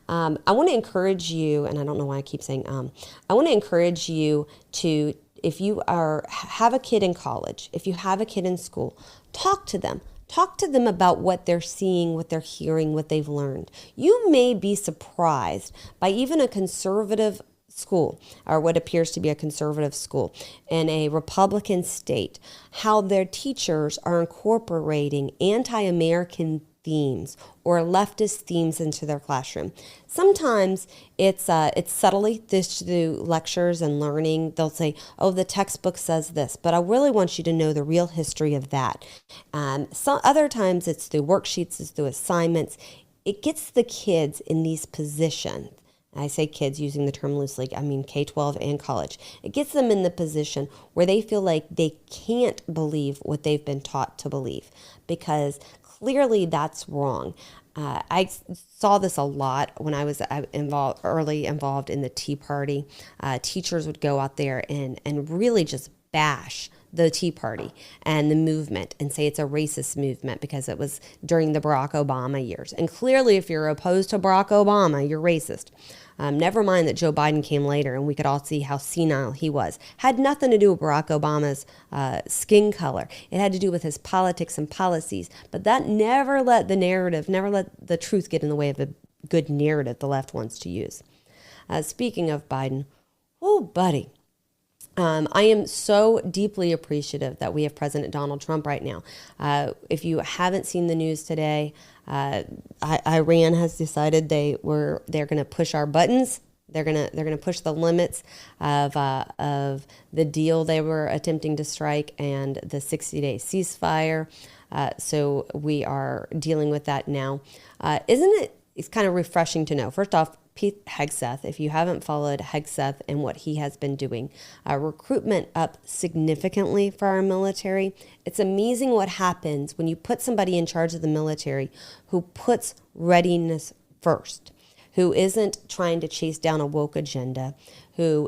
I want to encourage you, and I don't know why I keep saying I want to encourage you to, if you have a kid in college, if you have a kid in school, talk to them. Talk to them about what they're seeing, what they're hearing, what they've learned. You may be surprised by even a conservative school, or what appears to be a conservative school in a Republican state, how their teachers are incorporating anti-American themes or leftist themes into their classroom. Sometimes it's subtly through lectures and learning. They'll say, oh, the textbook says this, but I really want you to know the real history of that. Some other times it's through worksheets, it's through assignments. It gets the kids in these positions. I say kids using the term loosely, I mean K-12 and college. It gets them in the position where they feel like they can't believe what they've been taught to believe, because clearly that's wrong. I saw this a lot when I was early involved in the Tea Party. Teachers would go out there and really just bash the Tea Party and the movement and say it's a racist movement because it was during the Barack Obama years. And clearly, if you're opposed to Barack Obama, you're racist. Never mind that Joe Biden came later and we could all see how senile he was. Had nothing to do with Barack Obama's skin color. It had to do with his politics and policies. But that never let the truth get in the way of a good narrative the left wants to use. Speaking of Biden, oh, buddy. I am so deeply appreciative that we have President Donald Trump right now. If you haven't seen the news today, Iran has decided they're going to push our buttons. They're going to push the limits of the deal they were attempting to strike and the 60-day ceasefire. So we are dealing with that now. It's kind of refreshing to know. First off, Pete Hegseth, if you haven't followed Hegseth and what he has been doing, recruitment up significantly for our military. It's amazing what happens when you put somebody in charge of the military who puts readiness first, who isn't trying to chase down a woke agenda, who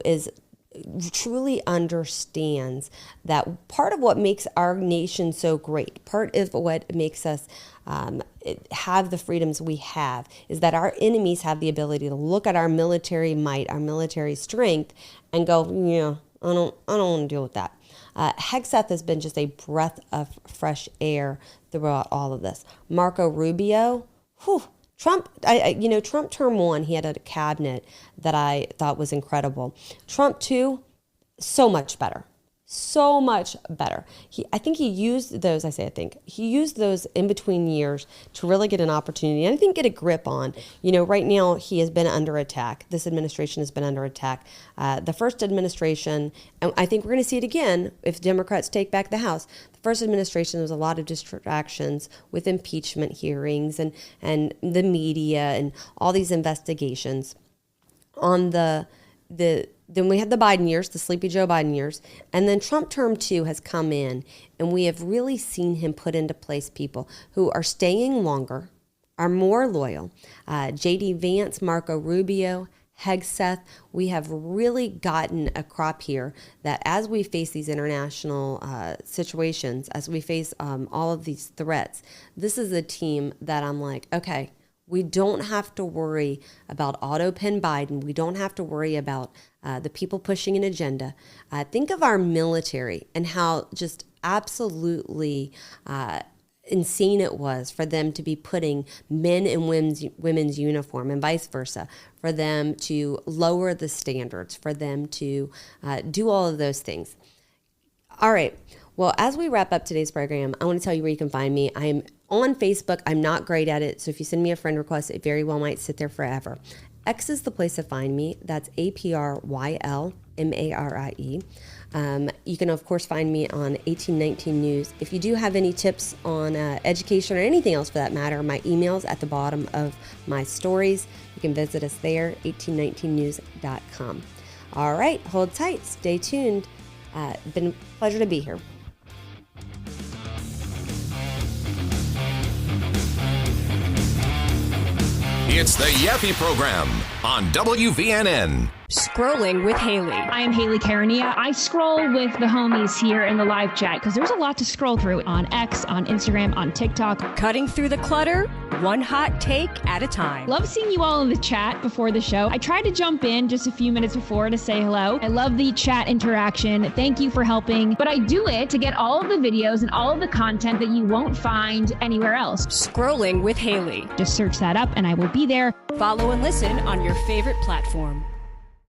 truly understands that part of what makes our nation so great, part of what makes us have the freedoms we have, is that our enemies have the ability to look at our military might, our military strength, and go, yeah, I don't want to deal with that. Hegseth has been just a breath of fresh air throughout all of this. Marco Rubio, Trump term 1, he had a cabinet that I thought was incredible. Trump 2, so much better. So much better. He used those in between years to really get an opportunity and I think get a grip on, right now he has been under attack. This administration has been under attack. The first administration, and I think we're going to see it again if Democrats take back the House. The first administration, there was a lot of distractions with impeachment hearings and the media and all these investigations on then we had the Biden years, the sleepy Joe Biden years, and then Trump term 2 has come in, and we have really seen him put into place people who are staying longer, are more loyal. J.D. Vance, Marco Rubio, Hegseth, we have really gotten a crop here that as we face these international situations, as we face all of these threats, this is a team that I'm like, okay, we don't have to worry about auto-pen Biden. We don't have to worry about the people pushing an agenda. Think of our military and how just absolutely insane it was for them to be putting men in women's uniform and vice versa, for them to lower the standards, for them to do all of those things. All right. Well, as we wrap up today's program, I want to tell you where you can find me. I'm on Facebook. I'm not great at it, so if you send me a friend request, it very well might sit there forever. X is the place to find me. That's APRYLMARIE. You can, of course, find me on 1819 News. If you do have any tips on education or anything else for that matter, my email's at the bottom of my stories. You can visit us there, 1819news.com. All right, hold tight. Stay tuned. It's been a pleasure to be here. It's the Yaffee Program on WVNN. Scrolling with Haley. I am Haley Karania. I scroll with the homies here in the live chat because there's a lot to scroll through on X, on Instagram, on TikTok. Cutting through the clutter, one hot take at a time. Love seeing you all in the chat before the show. I tried to jump in just a few minutes before to say hello. I love the chat interaction. Thank you for helping. But I do it to get all of the videos and all of the content that you won't find anywhere else. Scrolling with Haley. Just search that up and I will be there. Follow and listen on your favorite platform.